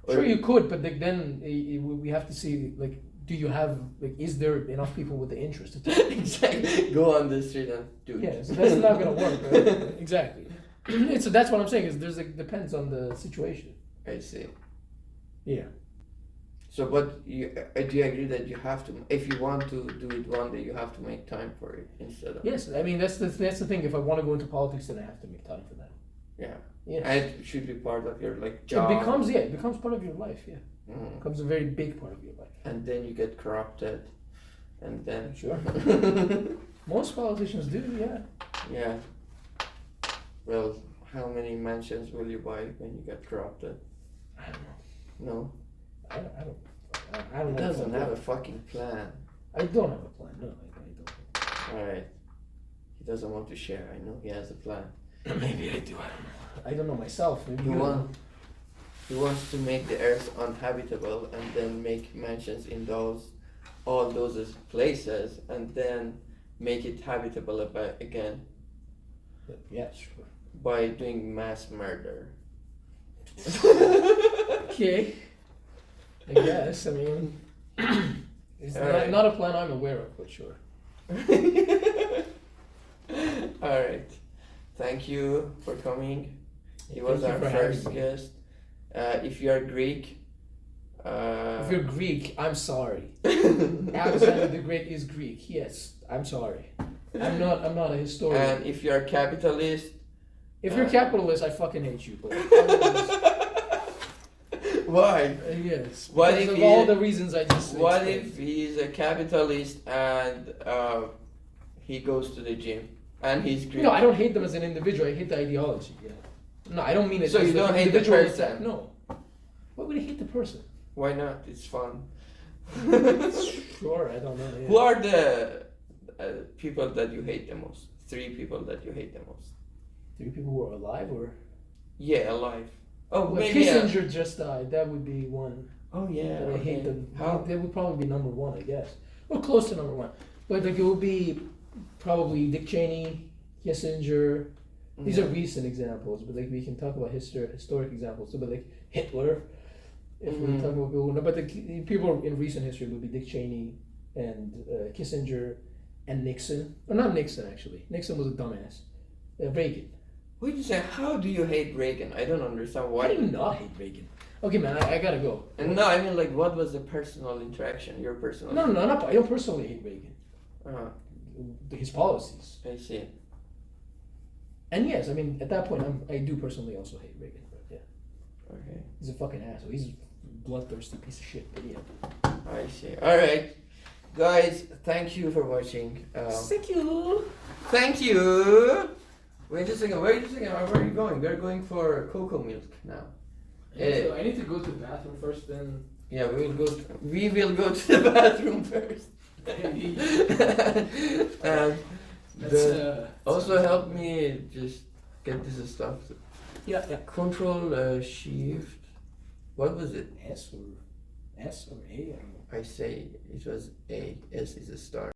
sure, you could, but like, then we have to see like, do you have like, is there enough people with the interest to talk? Exactly. Go on the street and do it. Yeah, so that's not gonna work. Right? Exactly. So that's what I'm saying is there's like depends on the situation. I see. Yeah. So, but do you agree that you have to, if you want to do it one day, you have to make time for it instead of. Yes, I mean that's the thing. If I want to go into politics, then I have to make time for that. Yeah. Yes. And it should be part of your like job. It becomes part of your life. Yeah, it becomes a very big part of your life. And then you get corrupted, and then. Sure. Most politicians do. Yeah. Yeah. Well, how many mansions will you buy when you get corrupted? I don't know. No. I don't He know. doesn't have a fucking plan. I don't have a plan. No, I don't. Alright. He doesn't want to share. I know he has a plan. Maybe I do. I don't know. I don't know myself. Maybe He you know. He wants to make the earth uninhabitable and then make mansions in all those places and then make it habitable again Yeah, sure. by doing mass murder. Okay. I guess. I mean, it's Alright. not a plan I'm aware of, but sure. Alright. Thank you for coming. He Thank was you our for having first me. guest. If you are Greek, If you're Greek, I'm sorry. Alexander the Great is Greek. Yes, I'm sorry. I'm not a historian. and if you are capitalist, If you're capitalist, I fucking hate you. But otherwise, why? yes, What because if of he- all the reasons I just What explained. if he's a capitalist and he goes to the gym and he's Greek? No, I don't hate them as an individual. I hate the ideology. Yeah. No, I don't mean it. So as you an don't hate the individual person? attack. No. Why would I hate the person? Why not? It's fun. Sure, I don't know. Yeah. Who are the people that you hate the most? 3 people that you hate the most. 3 people who are alive, or Yeah, alive. Oh, well, maybe. Kissinger just died. That would be one. Oh yeah. That I hate Okay. them. How? They would probably be number 1, I guess, or close to number 1. But like it would be probably Dick Cheney, Kissinger. These are recent examples, but like we can talk about historic examples too. But like Hitler, if we talk about people, no, but the people in recent history would be Dick Cheney and Kissinger and Nixon. Or not Nixon actually. Nixon was a dumbass. Reagan. Wait a second. How do you hate Reagan? I don't understand why. Why do you not hate Reagan? Okay, man, I gotta go. And no, I mean like, what was the personal interaction? Your personal. No, not. I don't personally hate Reagan. Uh-huh. His policies. I see. And yes, I mean at that point I do personally also hate Reagan. But yeah, Okay. he's a fucking asshole. He's a bloodthirsty piece of shit. But yeah. I see. All right, guys. Thank you for watching. Thank you. Thank you. Wait a second. Where are you going? We're going for cocoa milk now. I need to go to the bathroom first, then. Yeah, we will go to the bathroom first. And also help me just get this stuff. Yeah. Control Shift. What was it? S or A? I don't know. I say it was A. S is a star.